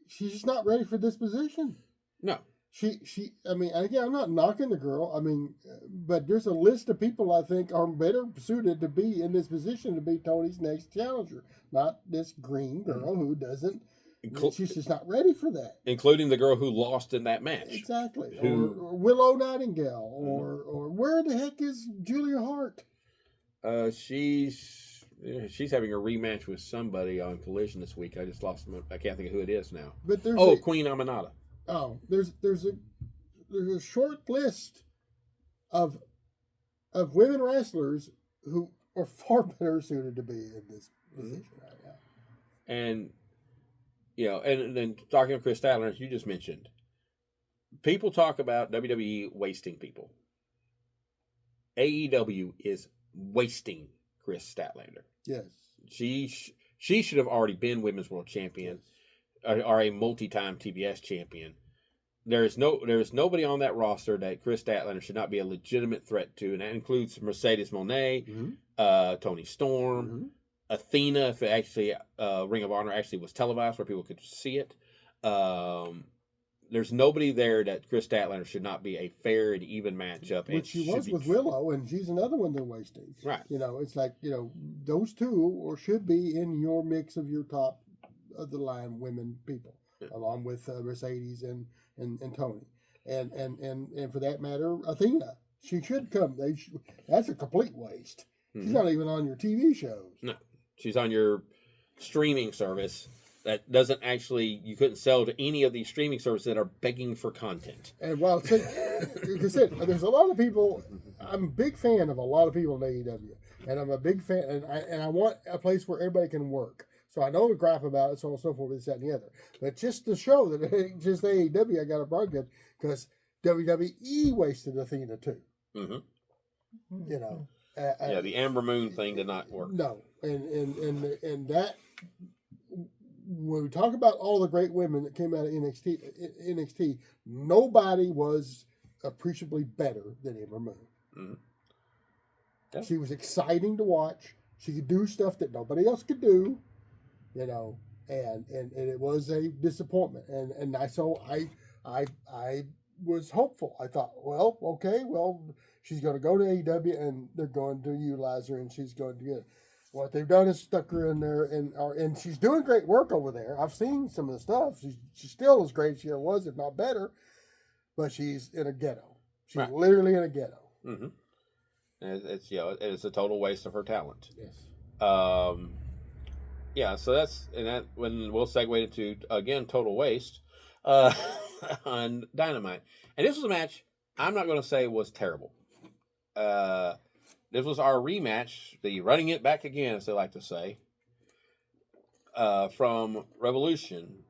She's just not ready for this position. No. I mean, again, I'm not knocking the girl. I mean, but there's a list of people I think are better suited to be in this position to be Tony's next challenger. Not this green girl who doesn't. She's just not ready for that. Including the girl who lost in that match. Exactly. Or Willow Nightingale. Or where the heck is Julia Hart? She's having a rematch with somebody on Collision this week. I just lost them. I can't think of who it is now. But there's Queen Aminata. Oh, there's a short list of women wrestlers who are far better suited to be in this position right now. And and then talking to Chris Statlander, as you just mentioned, people talk about WWE wasting people. AEW is wasting Chris Statlander. Yes, she should have already been Women's World Champion. Are a multi-time TBS champion. There is nobody on that roster that Chris Statlander should not be a legitimate threat to, and that includes Mercedes Moné, Toni Storm, Athena. If it actually Ring of Honor actually was televised where people could see it, there's nobody there that Chris Statlander should not be a fair and even matchup. Which she was with Willow, and she's another one they're wasting. Right. It's like those two should be in your mix of your top of the line women people, along with Mercedes and Tony, and for that matter, Athena. She should come. That's a complete waste. She's not even on your TV shows. No, she's on your streaming service that doesn't actually. You couldn't sell to any of these streaming services that are begging for content. And while like I said, there's a lot of people. I'm a big fan of a lot of people in AEW, and I'm a big fan, and I want a place where everybody can work. So I know the crap about it, so on and so forth, this, that, and the other. But just to show that it ain't just AEW, I got a broadcast because WWE wasted Athena too. Mm-hmm. The Amber Moon thing did not work. No, and that when we talk about all the great women that came out of NXT, nobody was appreciably better than Amber Moon. Mm-hmm. Yeah. She was exciting to watch. She could do stuff that nobody else could do. And it was a disappointment, and I was hopeful. I thought, she's going to go to AEW, and they're going to utilize her, and she's going to get it. What they've done is stuck her in there, and she's doing great work over there. I've seen some of the stuff. She's still as great as she ever was, if not better, but she's in a ghetto. She's literally in a ghetto. Mm-hmm. And it's a total waste of her talent. Yes. So that's when we'll segue into again total waste on Dynamite. And this was a match I'm not going to say was terrible. This was our rematch, the running it back again, as they like to say, from Revolution.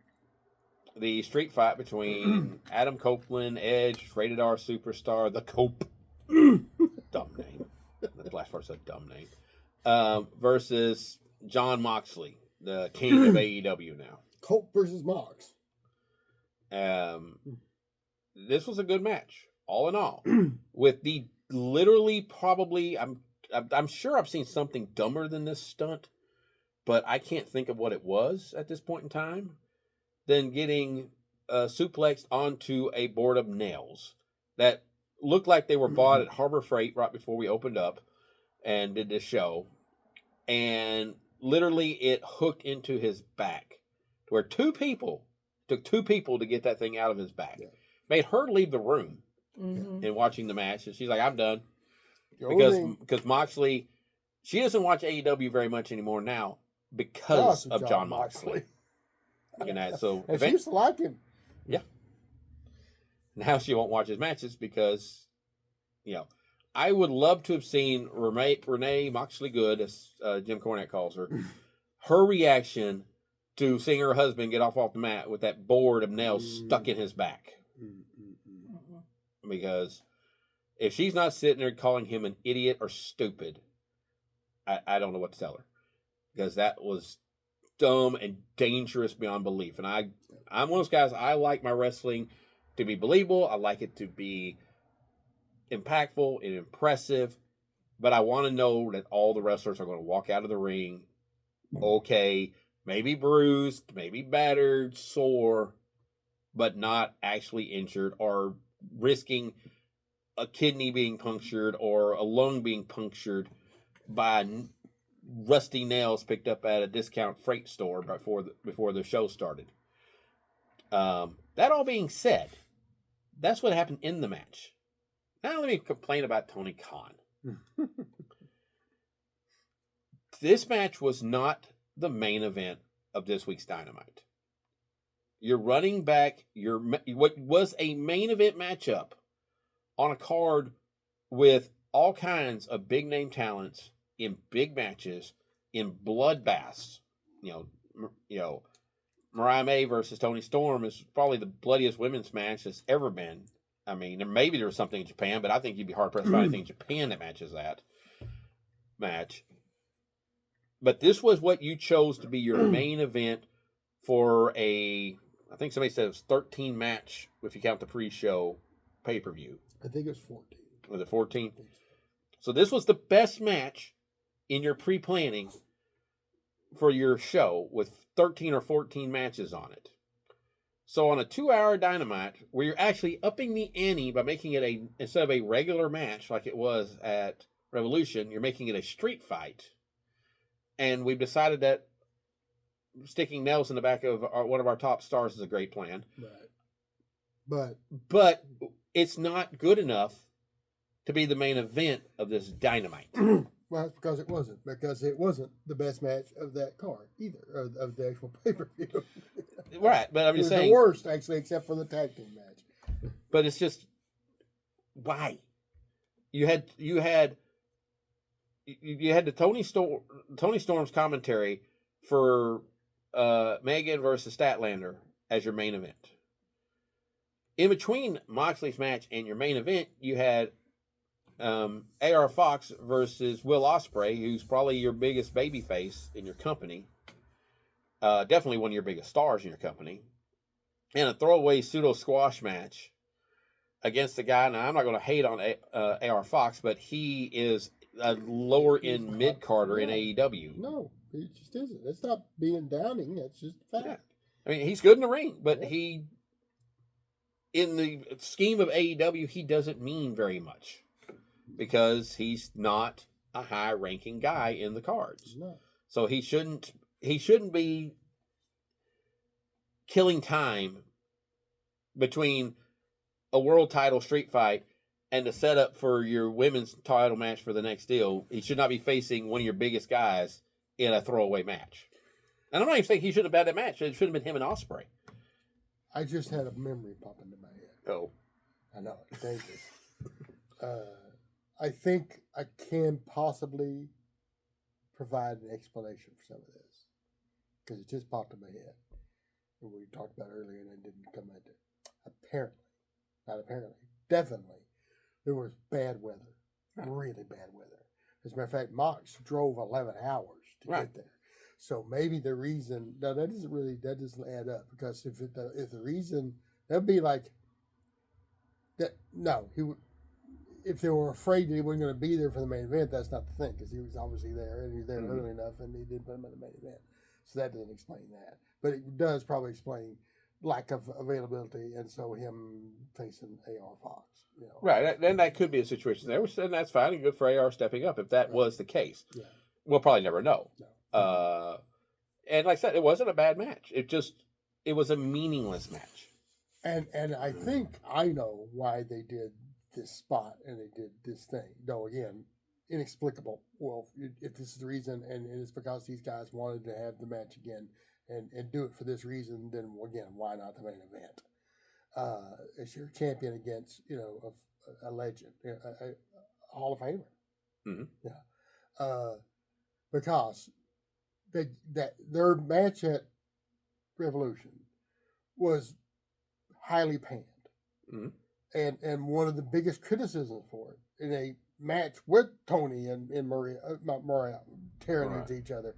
The street fight between Adam Copeland, Edge, Rated R Superstar, the Cope, dumb name. The last part's a dumb name. Versus Jon Moxley, the king of AEW now. Cope versus Mox. This was a good match, all in all. With the literally probably, I'm sure I've seen something dumber than this stunt, but I can't think of what it was at this point in time, than getting suplexed onto a board of nails that looked like they were bought at Harbor Freight right before we opened up. and did this show, and literally it hooked into his back, to where took two people to get that thing out of his back. Yeah. Made her leave the room Mm-hmm. in watching the match, and she's like, "I'm done," The only because Moxley, she doesn't watch AEW very much anymore now because because of John Moxley. You know, so and she used to like him. now she won't watch his matches because, I would love to have seen Renee Moxley Good, as Jim Cornette calls her reaction to seeing her husband get off the mat with that board of nails stuck in his back. Because if she's not sitting there calling him an idiot or stupid, I don't know what to tell her. Because that was dumb and dangerous beyond belief. And I'm one of those guys, I like my wrestling to be believable. I like it to be impactful and impressive. But I want to know that all the wrestlers are going to walk out of the ring okay, maybe bruised, maybe battered, sore, but not actually injured or risking a kidney being punctured or a lung being punctured by rusty nails picked up at a discount freight store before the show started. That all being said, that's what happened in the match. Now let me complain about Tony Khan. This match was not the main event of this week's Dynamite. You're running back what was a main event matchup on a card with all kinds of big name talents in big matches, in bloodbaths. Mariah May versus Toni Storm is probably the bloodiest women's match that's ever been. I mean, maybe there was something in Japan, but I think you'd be hard pressed to find anything in Japan that matches that match. But this was what you chose to be your main event for I think somebody said it was 13 match if you count the pre-show pay-per-view. I think it was 14. Was it 14? So this was the best match in your pre-planning for your show with 13 or 14 matches on it. So on a 2-hour Dynamite, where you're actually upping the ante by making it instead of a regular match like it was at Revolution, you're making it a street fight. And we've decided that sticking nails in the back of one of our top stars is a great plan. Right. But it's not good enough to be the main event of this Dynamite. Well, that's because it wasn't. Because it wasn't the best match of that card either, of the actual pay-per-view. Right, but I'm just saying. It was the worst, actually, except for the tag team match. But it's just, why? You had the Toni Storm's commentary for Megan versus Statlander as your main event. In between Moxley's match and your main event, you had AR Fox versus Will Ospreay, who's probably your biggest babyface in your company. Definitely one of your biggest stars in your company. And a throwaway pseudo squash match against a guy. Now, I'm not going to hate on AR Fox, but he is a lower end mid carder in AEW. No, he just isn't. It's not being downing. It's just fact. Yeah. I mean, he's good in the ring, but he, in the scheme of AEW, he doesn't mean very much because he's not a high ranking guy in the cards. No. So he shouldn't be killing time between a world title street fight and the setup for your women's title match for the next deal. He should not be facing one of your biggest guys in a throwaway match. And I'm not even saying he shouldn't have had that match. It should have been him and Ospreay. I just had a memory pop into my head. Oh. I know, it's dangerous. I think I can possibly provide an explanation for some of this. Because it just popped in my head. And we talked about it earlier and it didn't come into it. Definitely, there was bad weather. Really bad weather. As a matter of fact, Mox drove 11 hours to get there. So maybe the reason, no, that doesn't add up. Because if the reason, that'd be like, that. No, if they were afraid that he wasn't going to be there for the main event, that's not the thing. Because he was obviously there and he was there early enough and he didn't put him in the main event. So that doesn't explain that. But it does probably explain lack of availability, and so him facing AR Fox. You know. Right, then that could be a situation there, and that's fine and good for AR stepping up if that was the case. Yeah. We'll probably never know. No. And like I said, it wasn't a bad match. It was a meaningless match. And I think I know why they did this spot and they did this thing. Though again, inexplicable. Well, if this is the reason, and it's because these guys wanted to have the match again and do it for this reason, then again, why not the main event? It's your champion against a legend, a Hall of Famer. Mm-hmm. Yeah, because their match at Revolution was highly panned, and one of the biggest criticisms for it in a match with Tony and Mariah tearing into each other,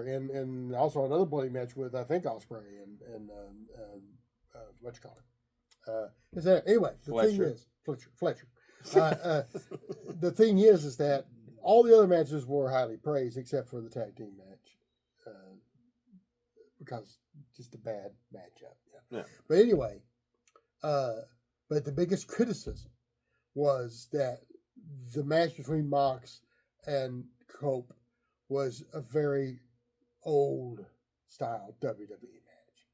and also another bloody match with I think Ospreay and what you call it? Is that anyway? The Fletcher. thing is Fletcher. The thing is that all the other matches were highly praised except for the tag team match, because just a bad matchup. Yeah. But anyway, but the biggest criticism was that the match between Mox and Cope was a very old style WWE match.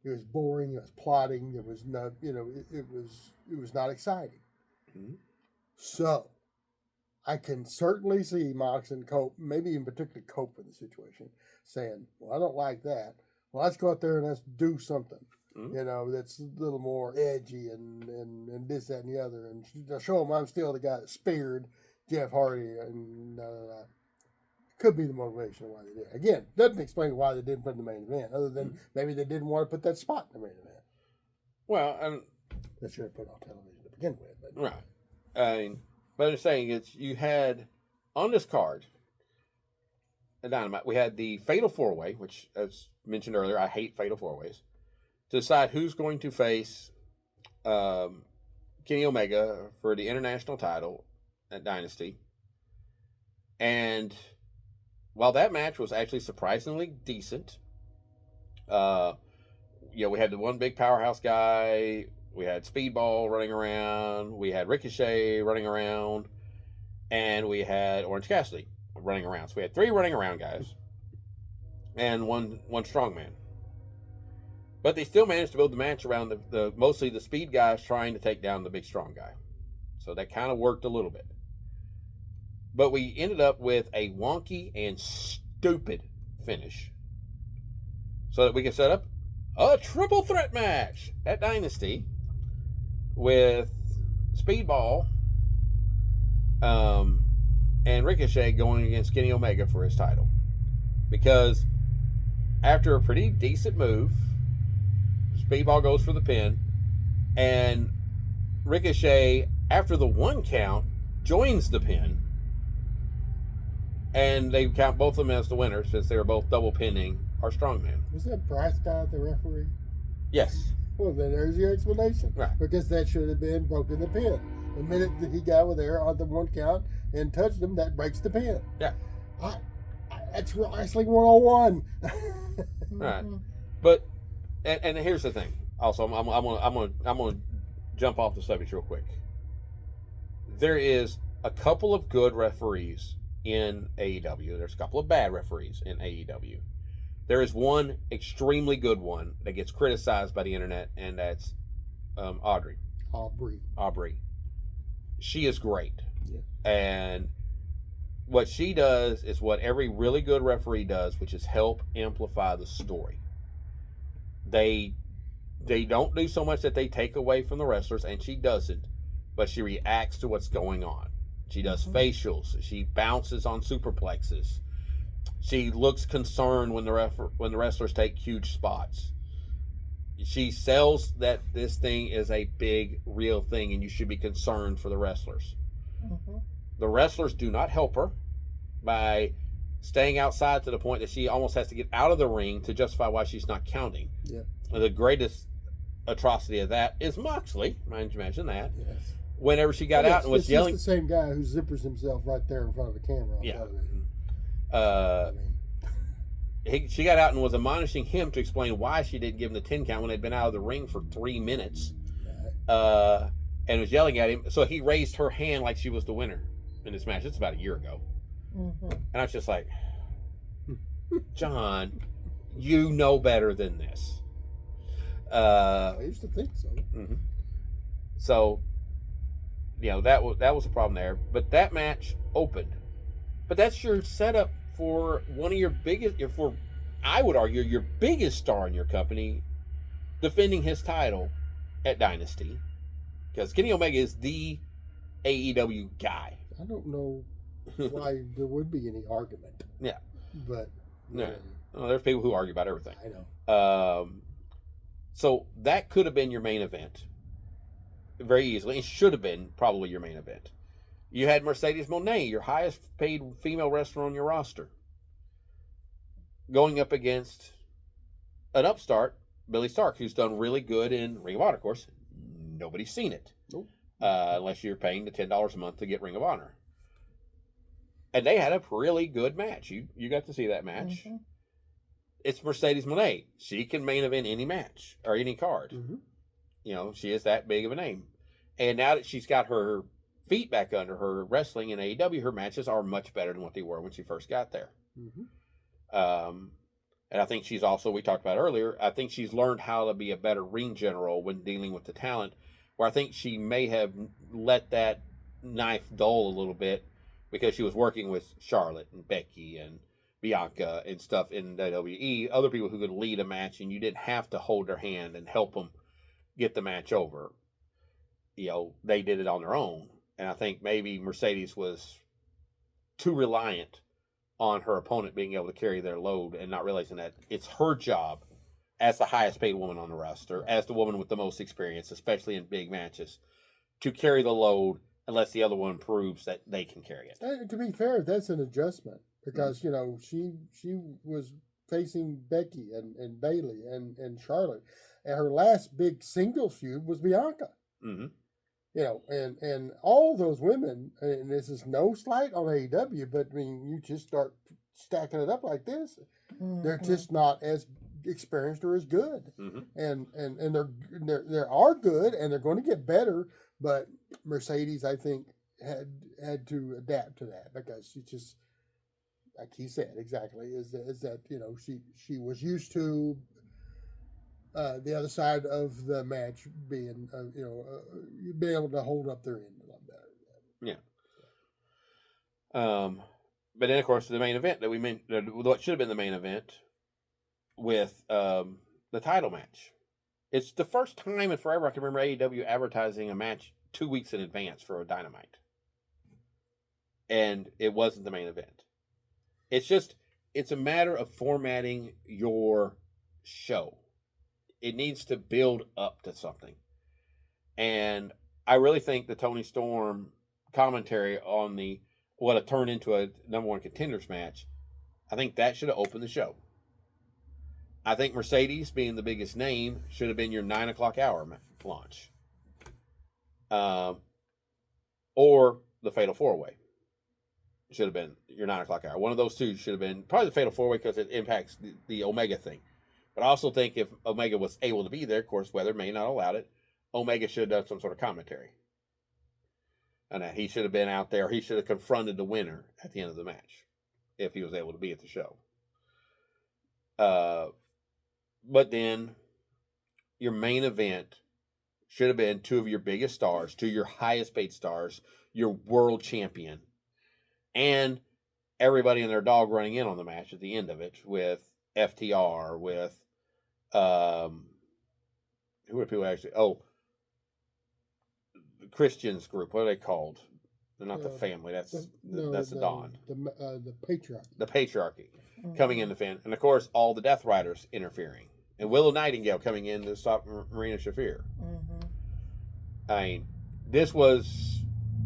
It was boring. It was plotting. It was not. It was not exciting. Mm-hmm. So, I can certainly see Mox and Cope, maybe in particular Cope in the situation, saying, "Well, I don't like that. Well, let's go out there and let's do something." Mm-hmm. That's a little more edgy and this, that, and the other. And show them I'm still the guy that speared Jeff Hardy. And could be the motivation why they did. Again, doesn't explain why they didn't put in the main event, other than maybe they didn't want to put that spot in the main event. Well, They should have put it on television to begin with. But. right. But I'm saying you had on this card, a Dynamite, we had the Fatal 4-Way, which, as mentioned earlier, I hate Fatal 4-Ways, to decide who's going to face Kenny Omega for the international title at Dynasty. And while that match was actually surprisingly decent, we had the one big powerhouse guy, we had Speedball running around, we had Ricochet running around, and we had Orange Cassidy running around. So we had 3 running around guys and one strongman. But they still managed to build the match around the mostly the speed guys trying to take down the big strong guy. So that kind of worked a little bit. But we ended up with a wonky and stupid finish so that we can set up a triple threat match at Dynasty with Speedball and Ricochet going against Kenny Omega for his title. Because after a pretty decent move, Speedball goes for the pin, and Ricochet, after the 1 count, joins the pin, and they count both of them as the winners since they were both double pinning our strongman. Was that Bryce guy the referee? Yes. Well, then there's your explanation. Right. Because that should have been broken the pin. The minute that he got over there on the 1 count and touched him, that breaks the pin. Yeah. That's wrestling 101. Right. But and here's the thing. Also, I'm gonna jump off the subject real quick. There is a couple of good referees in AEW. There's a couple of bad referees in AEW. There is one extremely good one that gets criticized by the internet, and that's Aubrey. She is great. Yeah. And what she does is what every really good referee does, which is help amplify the story. They don't do so much that they take away from the wrestlers, and she doesn't, but she reacts to what's going on. She does facials. She bounces on superplexes. She looks concerned when the wrestlers take huge spots. She sells that this thing is a big, real thing, and you should be concerned for the wrestlers. Mm-hmm. The wrestlers do not help her by staying outside to the point that she almost has to get out of the ring to justify why she's not counting. Yeah. The greatest atrocity of that is Moxley. Mind you mention that. Yes. Whenever she got out and was yelling. It's the same guy who zippers himself right there in front of the camera. On Yeah. television. she got out and was admonishing him to explain why she didn't give him the 10 count when they'd been out of the ring for 3 minutes. And was yelling at him. So he raised her hand like she was the winner in this match. It's about a year ago. And I was just like, John, you know better than this. I used to think so. So, that was a problem there. But that match opened. But that's your setup for one of your biggest, I would argue, your biggest star in your company defending his title at Dynasty. Because Kenny Omega is the AEW guy. I don't know why there would be any argument. Yeah. But no. Well, there's people who argue about everything. I know. So that could have been your main event very easily. It should have been probably your main event. You had Mercedes Moné, your highest paid female wrestler on your roster, going up against an upstart, Billy Stark, who's done really good in Ring of Honor. Of course, nobody's seen it. Nope. Unless you're paying the $10 a month to get Ring of Honor. And they had a really good match. You got to see that match. It's Mercedes Moné. She can main event any match or any card. She is that big of a name. And now that she's got her feet back under her wrestling in AEW, her matches are much better than what they were when she first got there. And I think she's also, we talked about earlier, I think she's learned how to be a better ring general when dealing with the talent, where I think she may have let that knife dull a little bit because she was working with Charlotte and Becky and Bianca and stuff in WWE, other people who could lead a match, and you didn't have to hold their hand and help them get the match over. They did it on their own. And I think maybe Mercedes was too reliant on her opponent being able to carry their load and not realizing that it's her job as the highest paid woman on the roster, as the woman with the most experience, especially in big matches, to carry the load unless the other one proves that they can carry it. And to be fair, that's an adjustment because, she was facing Becky and Bayley and Charlotte. And her last big single feud was Bianca. And all those women, and this is no slight on AEW, but I mean, you just start stacking it up like this, they're just not as experienced or as good. And they are good, and they're going to get better. But Mercedes, I think, had to adapt to that because she just, like he said, exactly is that she was used to. The other side of the match being, being able to hold up their end a lot better. Yeah. But then, of course, the main event that we mentioned, what should have been the main event with the title match. It's the first time in forever I can remember AEW advertising a match 2 weeks in advance for a Dynamite. And it wasn't the main event. It's a matter of formatting your show. It needs to build up to something. And I really think the Tony Storm commentary on what it turned into a number one contenders match, I think that should have opened the show. I think Mercedes, being the biggest name, should have been your 9 o'clock hour launch. Or the Fatal 4-Way. Should have been your 9 o'clock hour. One of those two should have been probably the Fatal 4-Way because it impacts the Omega thing. But I also think if Omega was able to be there, of course, weather may not allow it, Omega should have done some sort of commentary. And he should have been out there. He should have confronted the winner at the end of the match if he was able to be at the show. But then your main event should have been two of your biggest stars, two of your highest paid stars, your world champion, and everybody and their dog running in on the match at the end of it with FTR, with who are people actually? Oh, the Christians group. What are they called? They're not the family. That's the Dawn. The patriarchy. The patriarchy coming in the fan, and of course all the Death Riders interfering, and Willow Nightingale coming in to stop Marina Shafir. I mean, this was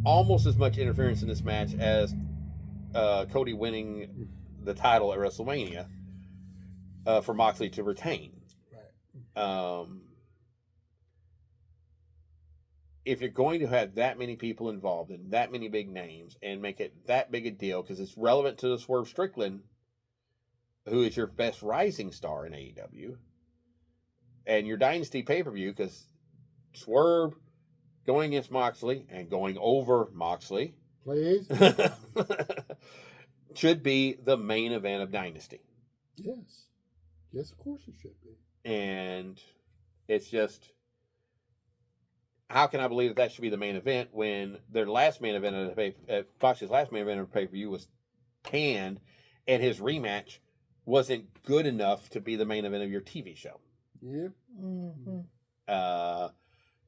almost as much interference in this match as Cody winning the title at WrestleMania for Moxley to retain. Right. If you're going to have that many people involved and that many big names and make it that big a deal because it's relevant to the Swerve Strickland who is your best rising star in AEW, and your Dynasty pay-per-view, because Swerve going against Moxley and going over Moxley Please. should be the main event of Dynasty. Yes. Yes, of course it should be. And it's just, how can I believe that should be the main event when their last main event Fox's last main event of the pay-per-view was panned, and his rematch wasn't good enough to be the main event of your TV show. Yep. Mm-hmm.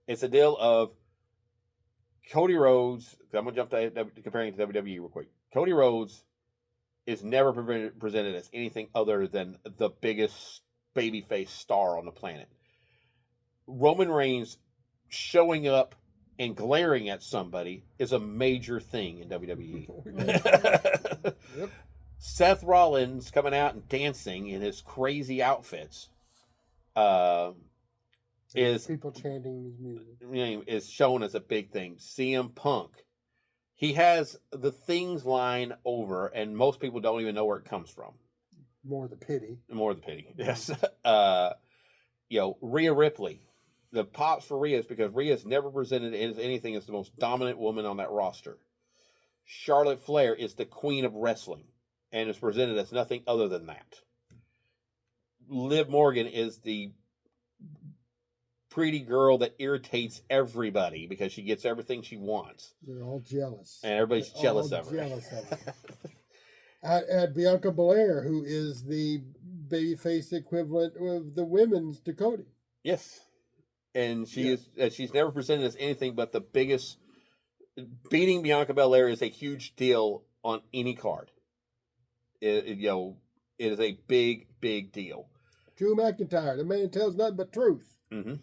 It's a deal of Cody Rhodes. I'm going to jump to comparing to WWE real quick. Cody Rhodes is never presented as anything other than the biggest babyface star on the planet. Roman Reigns showing up and glaring at somebody is a major thing in WWE. Yep. Seth Rollins coming out and dancing in his crazy outfits is people chanting his music. Is shown as a big thing. CM Punk, he has the things line over, and most people don't even know where it comes from. More the pity. More the pity. Yes. Rhea Ripley. The pops for Rhea is because Rhea's never presented as anything as the most dominant woman on that roster. Charlotte Flair is the queen of wrestling and is presented as nothing other than that. Liv Morgan is the pretty girl that irritates everybody because she gets everything she wants. They're all jealous. And everybody's jealous of her. I had Bianca Belair, who is the babyface equivalent of the women's Dakota. Yes. And she's never presented as anything but the biggest. Beating Bianca Belair is a huge deal on any card. It is a big, big deal. Drew McIntyre, the man tells nothing but truth. Mm-hmm.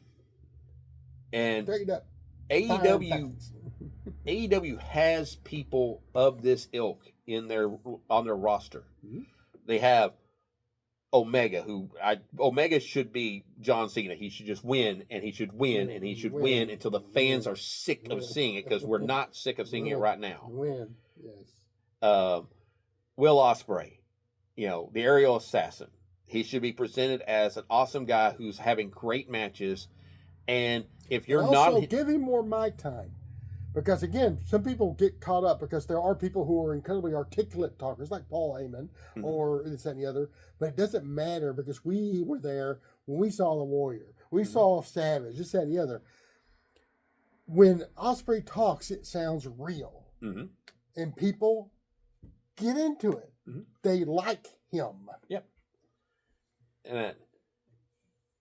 And straight up. AEW has people of this ilk on their roster. Mm-hmm. They have Omega, Omega should be John Cena. He should just win, and he should win, and he should win until the fans are sick of seeing it, because we're not sick of seeing it right now. Win, yes. Will Ospreay, the aerial assassin. He should be presented as an awesome guy who's having great matches, and if you're also give him more mic time. Because, again, some people get caught up because there are people who are incredibly articulate talkers, like Paul Heyman or this and the other. But it doesn't matter because we were there when we saw the Warrior. We saw Savage, this and the other. When Ospreay talks, it sounds real. Mm-hmm. And people get into it. Mm-hmm. They like him. Yep. And,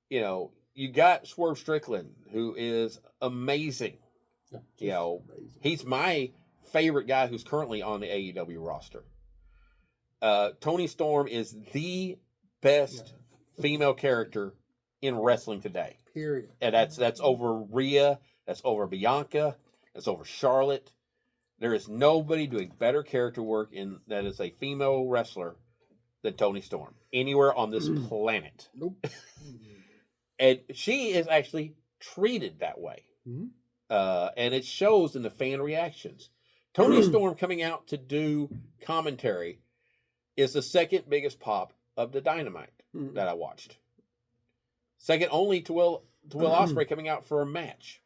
you got Swerve Strickland, who is amazing. Yeah, he's my favorite guy who's currently on the AEW roster. Toni Storm is the best female character in wrestling today. Period. And that's over Rhea, that's over Bianca, that's over Charlotte. There is nobody doing better character work that is a female wrestler than Toni Storm anywhere on this planet. Nope. And she is actually treated that way. Mm-hmm. And it shows in the fan reactions. Toni Storm coming out to do commentary is the second biggest pop of the Dynamite that I watched. Second only to Will Ospreay coming out for a match.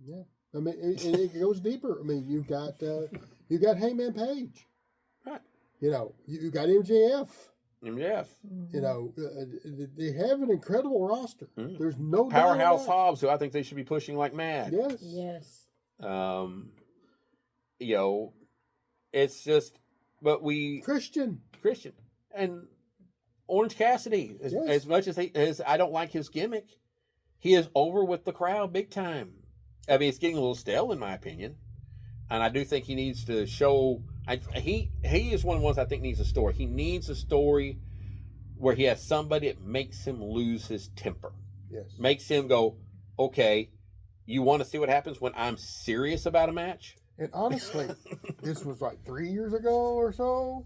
Yeah, I mean, it goes deeper. I mean, you got Heyman Page, right? You got MJF. MJF. They have an incredible roster. Mm. There's no Powerhouse Hobbs, who I think they should be pushing like mad. Yes. It's just, but Christian, and Orange Cassidy. As much as I don't like his gimmick, he is over with the crowd big time. I mean, it's getting a little stale in my opinion, and I do think he needs to show. He is one of the ones I think needs a story. He needs a story where he has somebody that makes him lose his temper. Yes. Makes him go, okay, you want to see what happens when I'm serious about a match? And honestly, this was like 3 years ago or so.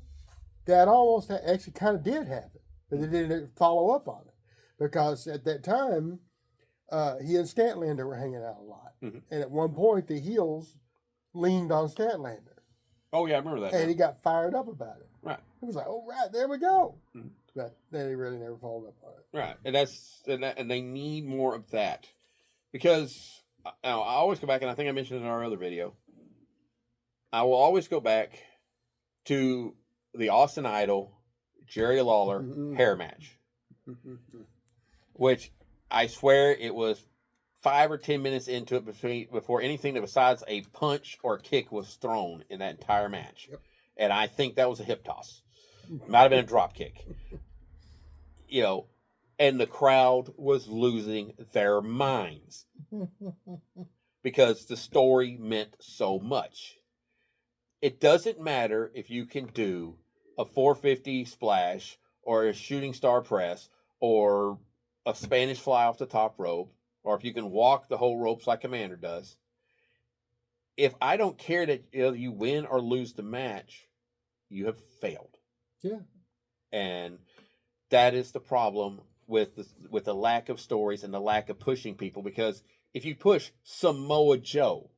That almost actually kind of did happen. But they didn't follow up on it. Because at that time, he and Statlander were hanging out a lot. Mm-hmm. And at one point, the heels leaned on Statlander. Oh, yeah, I remember that. And he got fired up about it. Right. It was like, oh, right, there we go. Mm-hmm. But they really never followed up on it. Right, and they need more of that because I always go back, and I think I mentioned in our other video. I will always go back to the Austin Idol Jerry Lawler hair match, which I swear it was 5 or 10 minutes into it before anything that besides a punch or kick was thrown in that entire match. Yep. And I think that was a hip toss. Might have been a drop kick. And the crowd was losing their minds because the story meant so much. It doesn't matter if you can do a 450 splash or a shooting star press or a Spanish fly off the top rope, or if you can walk the whole ropes like Commander does. If I don't care that you win or lose the match, you have failed. Yeah. And that is the problem with the lack of stories and the lack of pushing people, because if you push Samoa Joe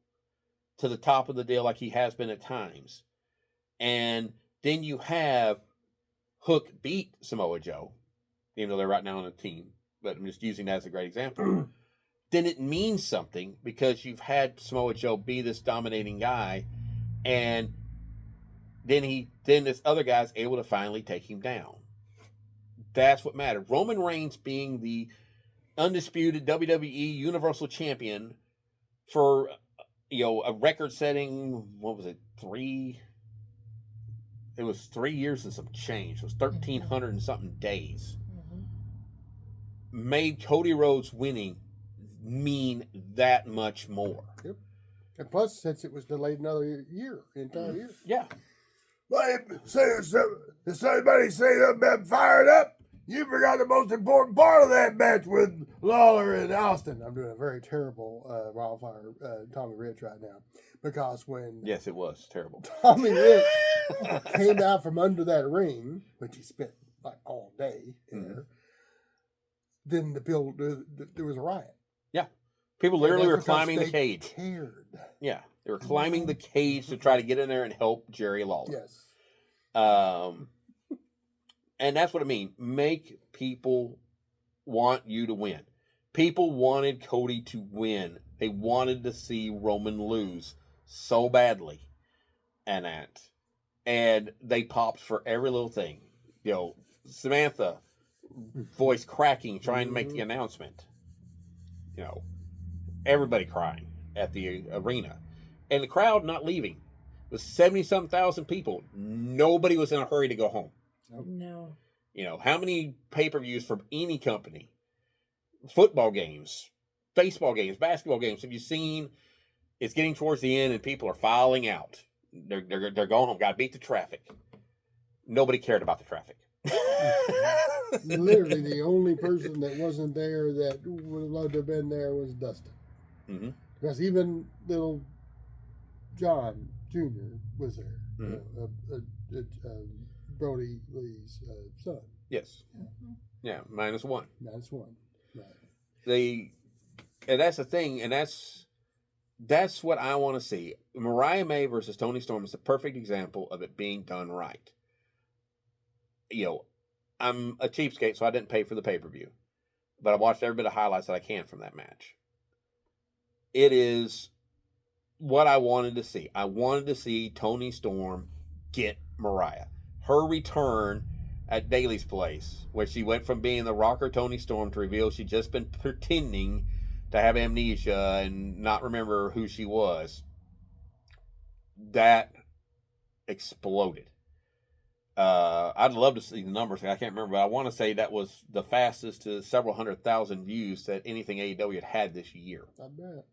to the top of the deal like he has been at times, and then you have Hook beat Samoa Joe, even though they're right now on a team, but I'm just using that as a great example, then it means something because you've had Samoa Joe be this dominating guy, and then this other guy's able to finally take him down. That's what mattered. Roman Reigns being the undisputed WWE Universal Champion for a record-setting, what was it, 3 years and some change. It was 1,300 and something days. Made Cody Rhodes winning mean that much more. Yep. And plus, since it was delayed another entire year. Yeah. Well, if anybody say that fired up, you forgot the most important part of that match with Lawler and Austin. I'm doing a very terrible Wildfire Tommy Rich right now. Because when Yes, it was terrible. Tommy Rich came out from under that ring, which he spent like all day there, then there was a riot. Yeah. People literally were Because climbing the they cage. cared. Yeah. They were climbing the cage to try to get in there and help Jerry Lawler. Yes. And that's what I mean. Make people want you to win. People wanted Cody to win. They wanted to see Roman lose so badly. And they popped for every little thing. Samantha, voice cracking, trying to make the announcement. Everybody crying at the arena. And the crowd not leaving. It was 70-something thousand people. Nobody was in a hurry to go home. No. How many pay-per-views from any company, football games, baseball games, basketball games, have you seen? It's getting towards the end and people are filing out. They're going home. Got to beat the traffic. Nobody cared about the traffic. Literally, the only person that wasn't there that would have loved to have been there was Dustin. Mm-hmm. Because even little John Jr. was there. Brody Lee's son. Yes. Mm-hmm. Yeah, -1. -1. Right. And that's the thing, and that's what I want to see. Mariah May versus Toni Storm is the perfect example of it being done right. I'm a cheapskate, so I didn't pay for the pay-per-view. But I watched every bit of highlights that I can from that match. It is what I wanted to see. I wanted to see Toni Storm get Mariah. Her return at Daly's place, where she went from being the rocker Toni Storm to reveal she'd just been pretending to have amnesia and not remember who she was. That exploded. I'd love to see the numbers. I can't remember, but I want to say that was the fastest to several 100,000 views that anything AEW had this year. I bet.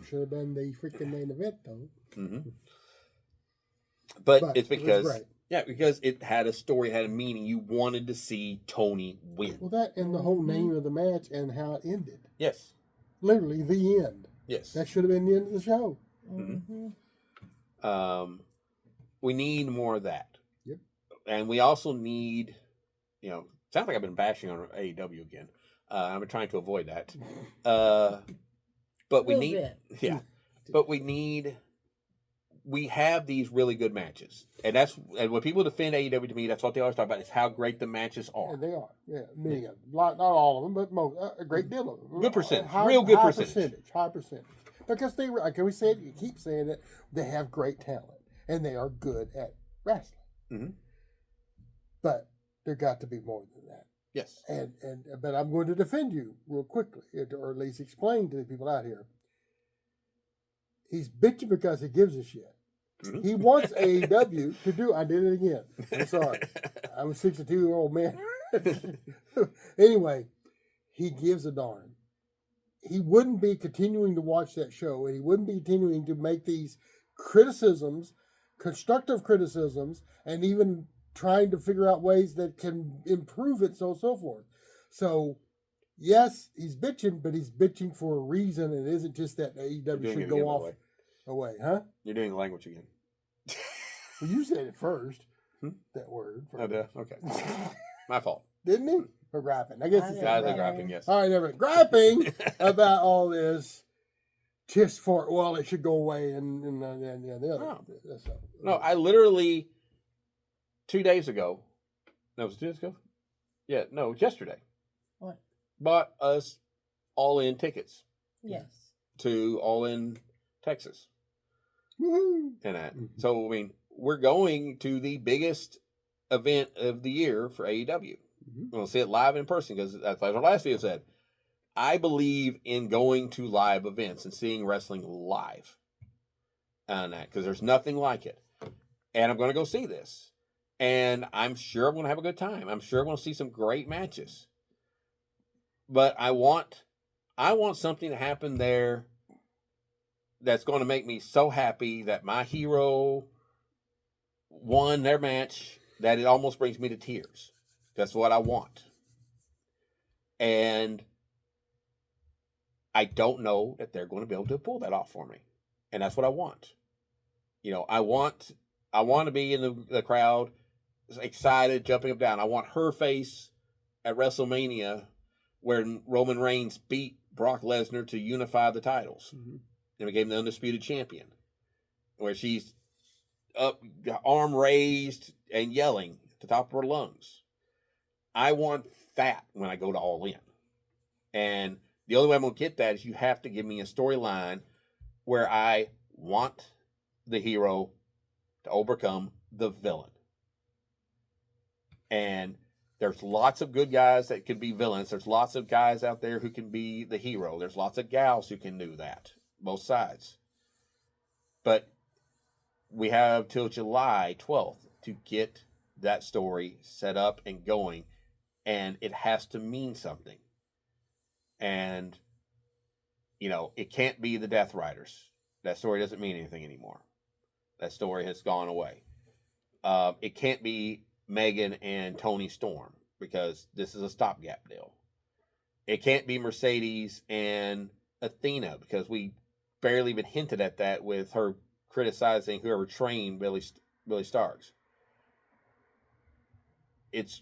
Should have been the freaking main event, though. Mm-hmm. But it's because, it because it had a story, it had a meaning. You wanted to see Toni win. Well, that and the whole name of the match and how it ended. Yes. Literally, the end. Yes. That should have been the end of the show. Mm-hmm. We need more of that. Yep. And we also need, sounds like I've been bashing on AEW again. I've been trying to avoid that. But we need, but we need we have these really good matches, and when people defend AEW to me, that's what they always talk about is how great the matches are. And they are, many of them, not all of them, but most, a great deal of them. Good percentage, real good percentage. High percentage, because they, like we said, you keep saying it, they have great talent and they are good at wrestling. Mm-hmm. But there got to be more than that. Yes. But I'm going to defend you real quickly, or at least explain to the people out here. He's bitching because he gives a shit. Mm-hmm. He wants AEW to do. I did it again. I'm sorry. I'm a 62-year-old man. Anyway, he gives a darn. He wouldn't be continuing to watch that show, and he wouldn't be continuing to make these criticisms, constructive criticisms, and even trying to figure out ways that can improve it, so forth. So, yes, he's bitching, but he's bitching for a reason. It isn't just that AEW should go off away, huh? You're doing the language again. Well, you said it first. That word. Oh, duh. Okay. My fault. Didn't he? Or griping. I guess it's griping, yes. All right, never griping about all this just for, well, it should go away and the other. Oh. No, I literally 2 days ago. No, was it 2 days ago? Yeah, no, it was yesterday. What? Bought us All In tickets. Yes. To All In Texas. Woohoo! And that. Mm-hmm. So, I mean, we're going to the biggest event of the year for AEW. Mm-hmm. We'll see it live in person because, as our last video said, I believe in going to live events and seeing wrestling live on that because there's nothing like it. And I'm going to go see this. And I'm sure I'm going to have a good time. I'm sure I'm going to see some great matches. But I want something to happen there that's going to make me so happy that my hero won their match that it almost brings me to tears. That's what I want. And I don't know that they're going to be able to pull that off for me. And that's what I want. You know, I want to be in the crowd, excited, jumping up down. I want her face at WrestleMania where Roman Reigns beat Brock Lesnar to unify the titles. Mm-hmm. And became the undisputed champion. Where she's up, arm raised, and yelling at the top of her lungs. I want that when I go to All In. And the only way I'm going to get that is you have to give me a storyline where I want the hero to overcome the villain. And there's lots of good guys that can be villains. There's lots of guys out there who can be the hero. There's lots of gals who can do that. Both sides. But we have till July 12th to get that story set up and going. And it has to mean something. And, you know, it can't be the Death Riders. That story doesn't mean anything anymore. That story has gone away. It can't be Megan and Tony Storm because this is a stopgap deal. It can't be Mercedes and Athena because we barely even hinted at that with her criticizing whoever trained Billy Starks.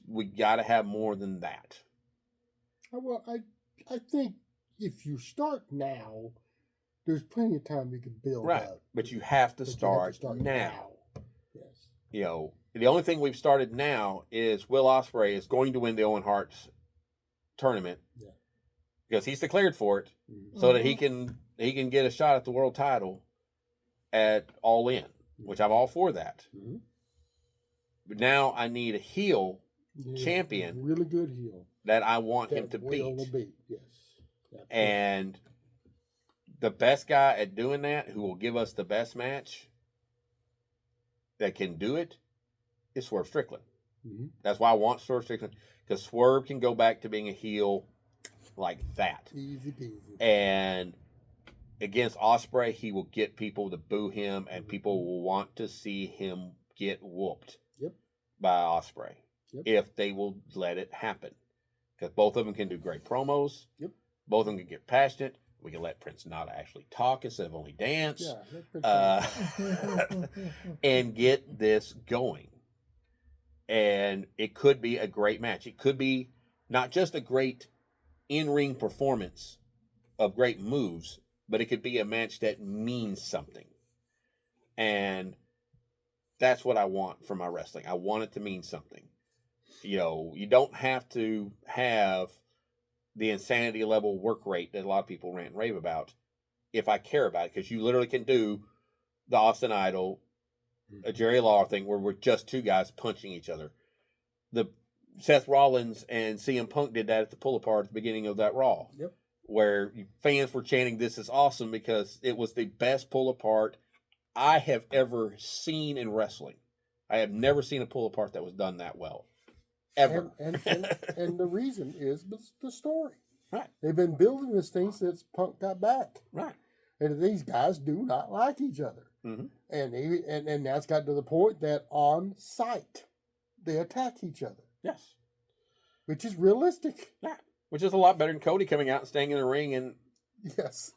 We got to have more than that. Well, I think if you start now, there's plenty of time you can build up. But you have to start now. Yes. You know, the only thing we've started now is Will Ospreay is going to win the Owen Hart's tournament. Yeah. Because he's declared for it, so that he can get a shot at the world title at All In, which I'm all for that. Mm-hmm. But now I need a heel champion, a really good heel that I want him to beat. Yes, absolutely. And the best guy at doing that, who will give us the best match that can do it, is Swerve Strickland. Mm-hmm. That's why I want Swerve Strickland, because Swerve can go back to being a heel like that. Easy peasy. And against Ospreay, he will get people to boo him, and people will want to see him get whooped by Ospreay if they will let it happen. Because both of them can do great promos. Yep. Both of them can get passionate. We can let Prince Nana actually talk instead of only dance. And get this going. And it could be a great match. It could be not just a great in-ring performance of great moves, but it could be a match that means something. And that's what I want from my wrestling. I want it to mean something. You don't have to have the insanity level work rate that a lot of people rant and rave about if I care about it, because you literally can do the Austin Idol, a Jerry Lawler thing where we're just two guys punching each other. The Seth Rollins and CM Punk did that at the pull apart at the beginning of that Raw. Yep. Where fans were chanting, "This is awesome," because it was the best pull apart I have ever seen in wrestling. I have never seen a pull apart that was done that well. Ever. And the reason is the story. Right. They've been building this thing since Punk got back. Right. And these guys do not like each other. Mm-hmm. And that's got to the point that on site, they attack each other. Yes. Which is realistic. Yeah. Which is a lot better than Cody coming out and staying in the ring and Yes.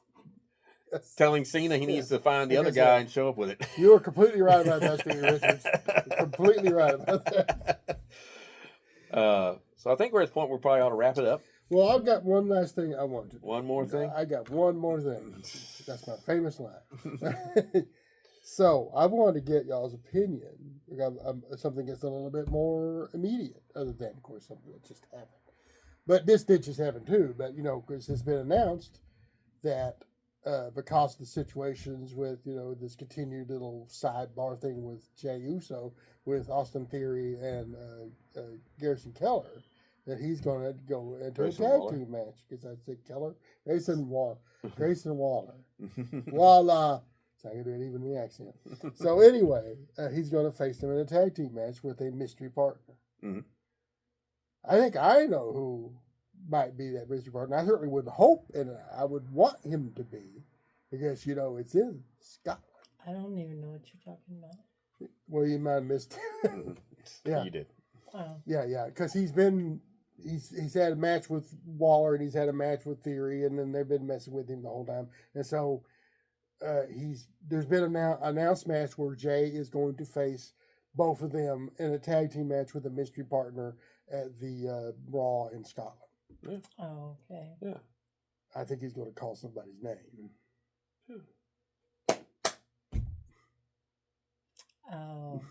telling Cena he needs to find the other guy and show up with it. You are completely right about that, Steve Richards. You're completely right about that. So I think we're at the point where we probably ought to wrap it up. Well, I've got one last thing I want to do. One more thing? I got one more thing. That's my famous line. So I wanted to get y'all's opinion. Something that's a little bit more immediate, other than, of course, something that just happened. But this did just happen too. But, because it's been announced that because of the situations with, this continued little sidebar thing with Jey Uso, with Austin Theory and Garrison Keller, that he's going to go into Grayson a tag Waller. team match. Because I said Keller. Grayson Waller. Voila. So I can do it even in the accent. So anyway, he's going to face them in a tag team match with a mystery partner. Mm-hmm. I think I know who might be that mystery partner. I certainly would hope, and I would want him to be, because, it's in Scotland. I don't even know what you're talking about. Well, you might have missed. Yeah. You did. Oh. Yeah, because he's had a match with Waller, and he's had a match with Theory, and then they've been messing with him the whole time. And so there's been an announced match where Jay is going to face both of them in a tag team match with a mystery partner at the Raw in Scotland. Yeah. Oh, okay. Yeah. I think he's going to call somebody's name. Oh.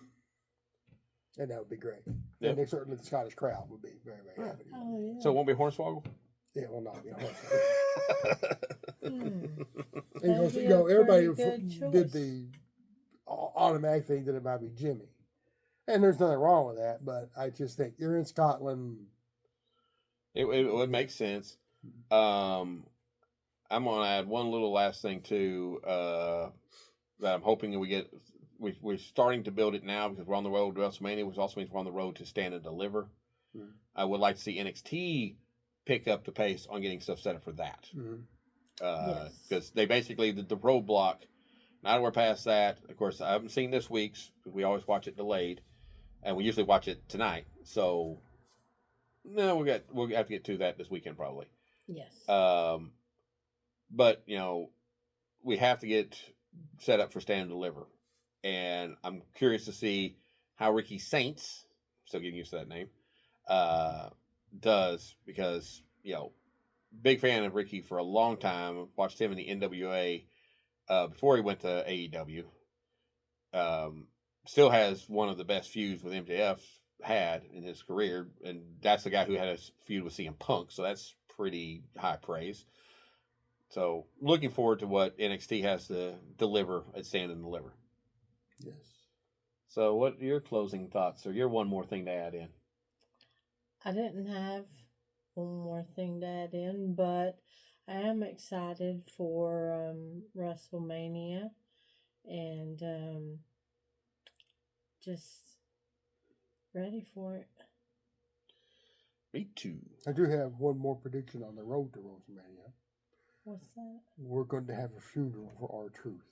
And that would be great. Yeah. And certainly the Scottish crowd would be very, very happy. Oh, yeah. So it won't be Hornswoggle? Yeah, well, not, Hmm. And That'd be a everybody pretty good did choice. the automatic thing that it might be Jimmy. And there's nothing wrong with that, but I just think you're in Scotland. It would make sense. I'm going to add one little last thing, too, that I'm hoping that we get. We're starting to build it now because we're on the road to WrestleMania, which also means we're on the road to Stand and Deliver. Mm-hmm. I would like to see NXT pick up the pace on getting stuff set up for that. Mm-hmm. Because they basically, the roadblock, now that we're past that, of course, I haven't seen this week's, because we always watch it delayed, and we usually watch it tonight. So, no, we'll have to get to that this weekend probably. Yes. But, we have to get set up for Stand and Deliver. And I'm curious to see how Ricky Saints, still getting used to that name, does, because, big fan of Ricky for a long time. Watched him in the NWA before he went to AEW. Still has one of the best feuds with MJF had in his career, and that's the guy who had a feud with CM Punk, so that's pretty high praise. So looking forward to what NXT has to deliver at Stand and Deliver. Yes. So what are your closing thoughts, or your one more thing to add in? I didn't have one more thing to add in, but I am excited for WrestleMania, and just ready for it. Me too. I do have one more prediction on the road to WrestleMania. What's that? We're going to have a funeral for R-Truth.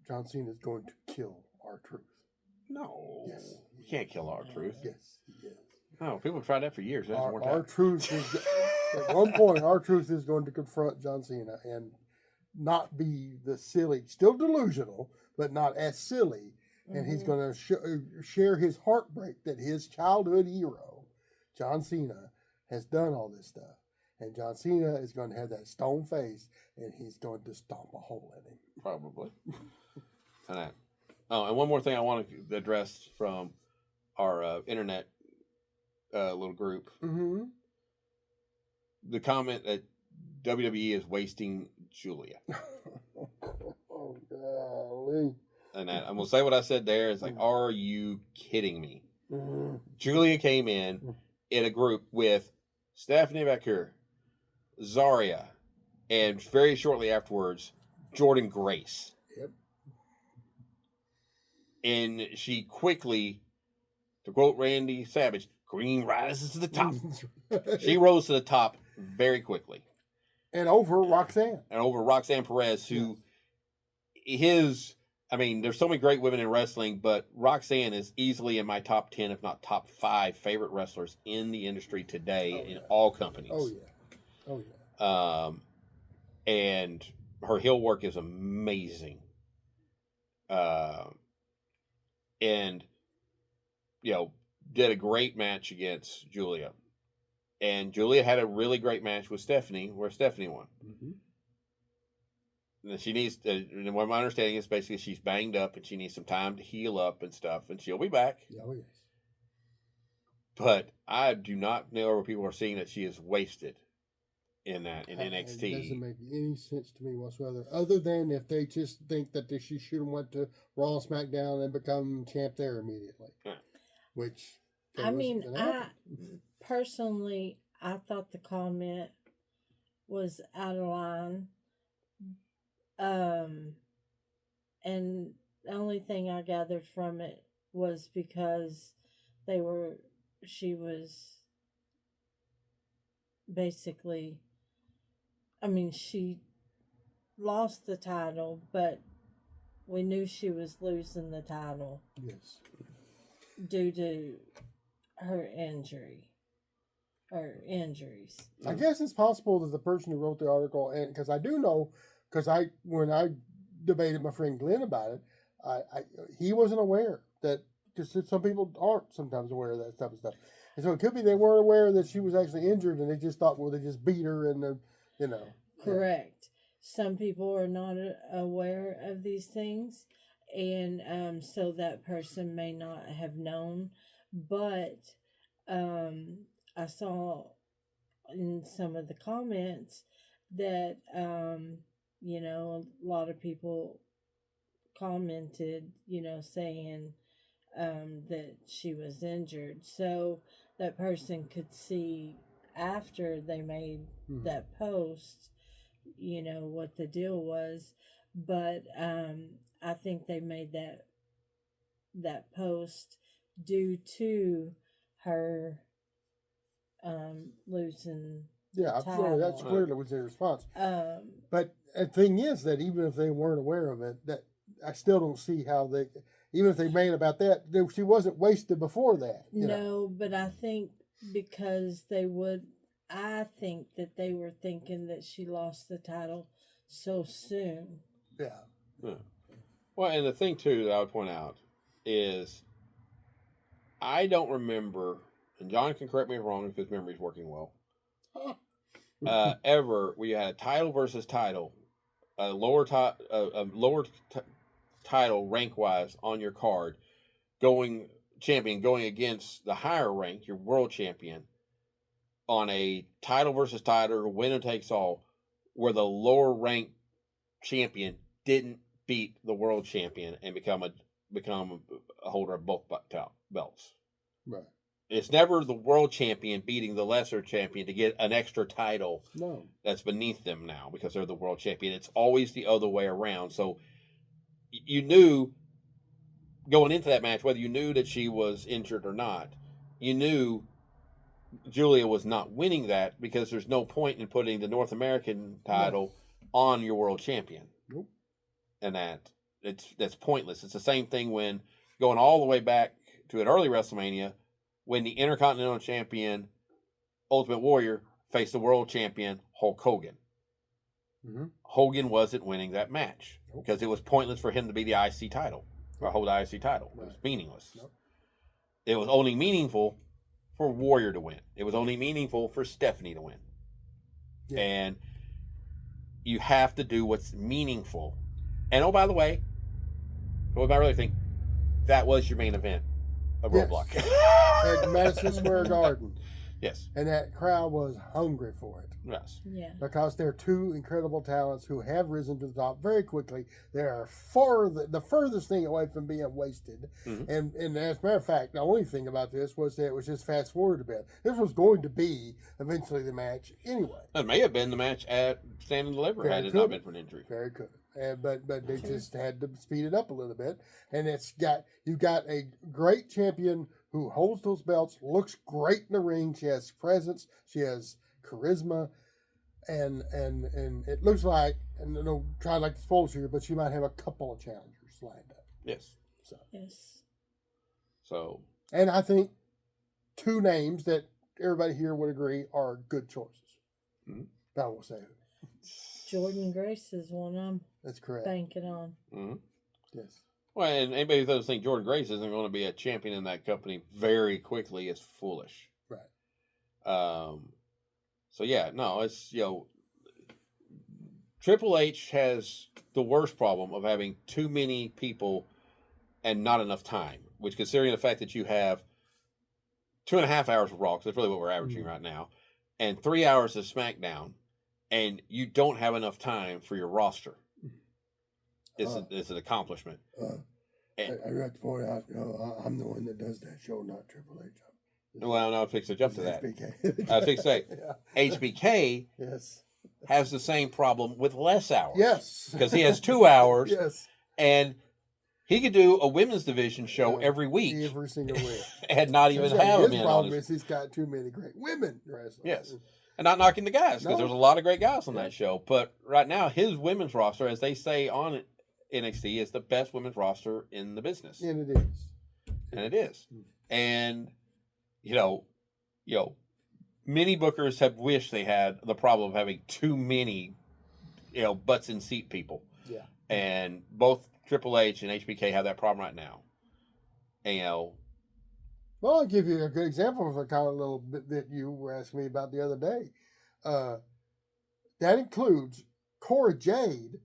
John Cena is going to kill R-Truth. No. Yes. You can't kill R-Truth. Yes, yes. Oh, people have tried that for years. It hasn't worked out. R-Truth is, at one point, R-Truth is going to confront John Cena and not be the silly, still delusional, but not as silly. And he's going to share his heartbreak that his childhood hero, John Cena, has done all this stuff. And John Cena is going to have that stone face, and he's going to stomp a hole in him. Probably. All right. Oh, and one more thing I want to address from our internet little group. Mm-hmm. The comment that WWE is wasting Julia. Oh, golly. And I'm going to say what I said there. It's like, are you kidding me? Mm-hmm. Julia came in a group with Stephanie McCure, Zarya, and very shortly afterwards, Jordan Grace. Yep. And she quickly, to quote Randy Savage, green rises to the top. She rose to the top very quickly. And over Roxanne. And over Roxanne Perez, who there's so many great women in wrestling, but Roxanne is easily in my top 10, if not top 5 favorite wrestlers in the industry today in all companies. Oh, yeah. Oh, yeah. And her heel work is amazing. And, did a great match against Julia. And Julia had a really great match with Stephanie, where Stephanie won. Mm-hmm. And she needs, and what my understanding is basically she's banged up and she needs some time to heal up and stuff, and she'll be back. Oh, yes. But I do not know where people are seeing that she is wasted in NXT. It doesn't make any sense to me whatsoever, other than if they just think that she should have went to Raw and SmackDown and become champ there immediately. Yeah. Which, personally, I thought the comment was out of line. And the only thing I gathered from it was because she was basically, she lost the title, but we knew she was losing the title. Yes. Due to her injury. Or injuries. I guess it's possible that the person who wrote the article, and because I do know, when I debated my friend Glenn about it, he wasn't aware that, because some people aren't sometimes aware of that stuff and stuff. And so it could be they weren't aware that she was actually injured and they just thought, well, they just beat her and, Correct. Yeah. Some people are not aware of these things, and so that person may not have known. But I saw in some of the comments that, a lot of people commented, saying that she was injured. So that person could see after they made that post, what the deal was. But I think they made that post due to her losing. Yeah, absolutely. That's clearly was their response. But the thing is that even if they weren't aware of it, that I still don't see how even if they made about that, she wasn't wasted before that. No, but I think because I think that they were thinking that she lost the title so soon. Yeah. Well, and the thing too that I would point out is I don't remember, and John can correct me if I'm wrong if his memory's working well, ever where you had a title versus title, a lower title rank wise on your card, going against the higher rank, your world champion, on a title versus title, winner takes all, where the lower rank champion didn't beat the world champion and become a holder of both belts. Right. It's never the world champion beating the lesser champion to get an extra title that's beneath them now because they're the world champion. It's always the other way around. So you knew going into that match, whether you knew that she was injured or not, you knew Julia was not winning that because there's no point in putting the North American title on your world champion. Nope. And that's pointless. It's the same thing when going all the way back to an early WrestleMania when the Intercontinental Champion Ultimate Warrior faced the world champion Hulk Hogan. Mm-hmm. Hogan wasn't winning that match because it was pointless for him to be the IC title or hold the IC title. It was meaningless. Nope. It was only meaningful for Warrior to win. It was only meaningful for Stephanie to win. Yeah. And you have to do what's meaningful. And oh, by the way, what I really think, that was your main event of Yes. Roadblock. At Madison Square Garden. Yes. And that crowd was hungry for it. Yes. Yeah. Because they're two incredible talents who have risen to the top very quickly. They are the furthest thing away from being wasted. Mm-hmm. And as a matter of fact, the only thing about this was that it was just fast forward a bit. This was going to be eventually the match anyway. That may have been the match at Stand and Deliver had it not been for an injury. Very good. But they just had to speed it up a little bit. And you've got a great champion who holds those belts, looks great in the ring. She has presence. She has charisma. And it looks like, and I don't try like to spoil here, but she might have a couple of challengers lined up. Yes. Yes. So. And I think two names that everybody here would agree are good choices. Mm-hmm. But I won't say who. Jordan Grace is one I'm That's correct. banking on. Mm-hmm. Yes. Well, and anybody who doesn't think Jordan Grace isn't going to be a champion in that company very quickly is foolish. Right. So yeah, no, it's, Triple H has the worst problem of having too many people and not enough time, which, considering the fact that you have 2.5 hours of Raw, because that's really what we're averaging right now, and 3 hours of SmackDown, and you don't have enough time for your roster. It's an accomplishment. I got to point out, I'm the one that does that show, not Triple H. Well, no, fix to jump to that. HBK. I fix to say, HBK Yes. has the same problem with less hours. Yes. Because he has 2 hours. Yes. And he could do a women's division show every week. Every single week. And not even have his him in problem on his... is he's got too many great women wrestlers. Yes. And not knocking the guys, because there's a lot of great guys on that show. But right now, his women's roster, as they say on NXT, is the best women's roster in the business. And it is. And it is. And, many bookers have wished they had the problem of having too many, butts in seat people. Yeah. And both Triple H and HBK have that problem right now. And, Well, I'll give you a good example of the kind of little bit that you were asking me about the other day. That includes Cora Jade,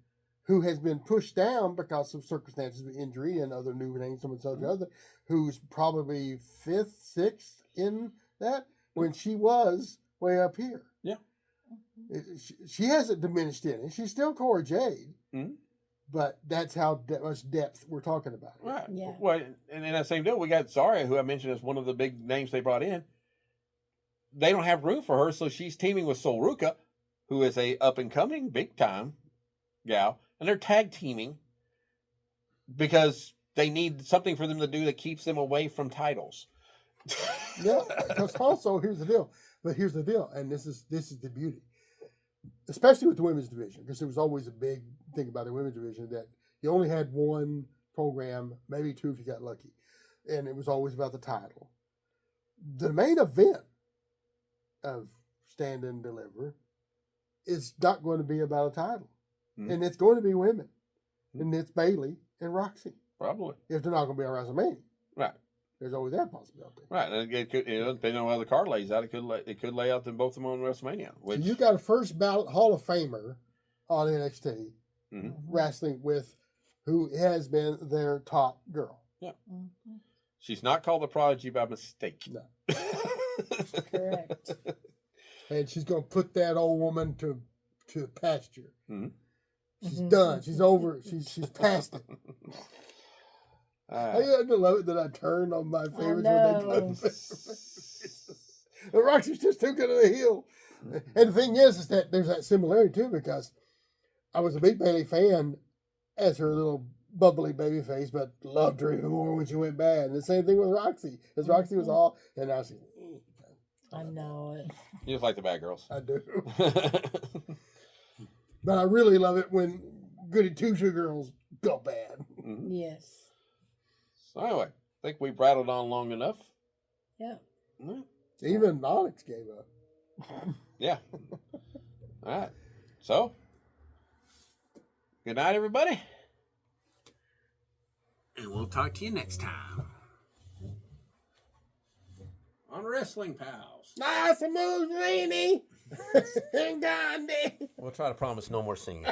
who has been pushed down because of circumstances of injury and other new names, some such other, who's probably 5th, 6th in that when she was way up here. Yeah. She hasn't diminished any. She's still Cora Jade. Mm-hmm. But that's how much depth we're talking about. Right. Yeah. Well, and in that same deal, we got Zarya, who I mentioned as one of the big names they brought in. They don't have room for her, so she's teaming with Sol Ruca, who is a up-and-coming, big-time gal. And they're tag teaming because they need something for them to do that keeps them away from titles. Yeah, because also, here's the deal. But here's the deal, and this is the beauty. Especially with the women's division, because there was always a big thing about the women's division that you only had one program, maybe 2 if you got lucky. And it was always about the title. The main event of Stand and Deliver is not going to be about a title. Mm-hmm. And it's going to be women. Mm-hmm. And it's Bayley and Roxy. Probably. If they're not going to be on WrestleMania. Right. There's always that possibility. Right. And it could, depending on how the card lays out, it could lay out them both of them on WrestleMania. So you got a first ballot Hall of Famer on NXT wrestling with who has been their top girl. Yeah. Mm-hmm. She's not called a prodigy by mistake. No. Correct. And she's going to put that old woman to pasture. Mm-hmm. She's done. She's over. She's past it. I love it that I turned on my favorites when they couldn't. Roxy's just too good of a heel. And the thing is that there's that similarity too, because I was a big Bayley fan as her little bubbly baby face, but loved her even more when she went bad. And the same thing with Roxy. As Roxy was all, and I was I know it. You just like the bad girls. I do. But I really love it when Goody Two-Shoe girls go bad. Mm-hmm. Yes. So anyway, I think we rattled on long enough. Yeah. Mm-hmm. Even Onyx gave up. Yeah. All right. So, good night, everybody. And we'll talk to you next time on Wrestling Pals. Nice and move, Rainy. We'll try to promise no more singing.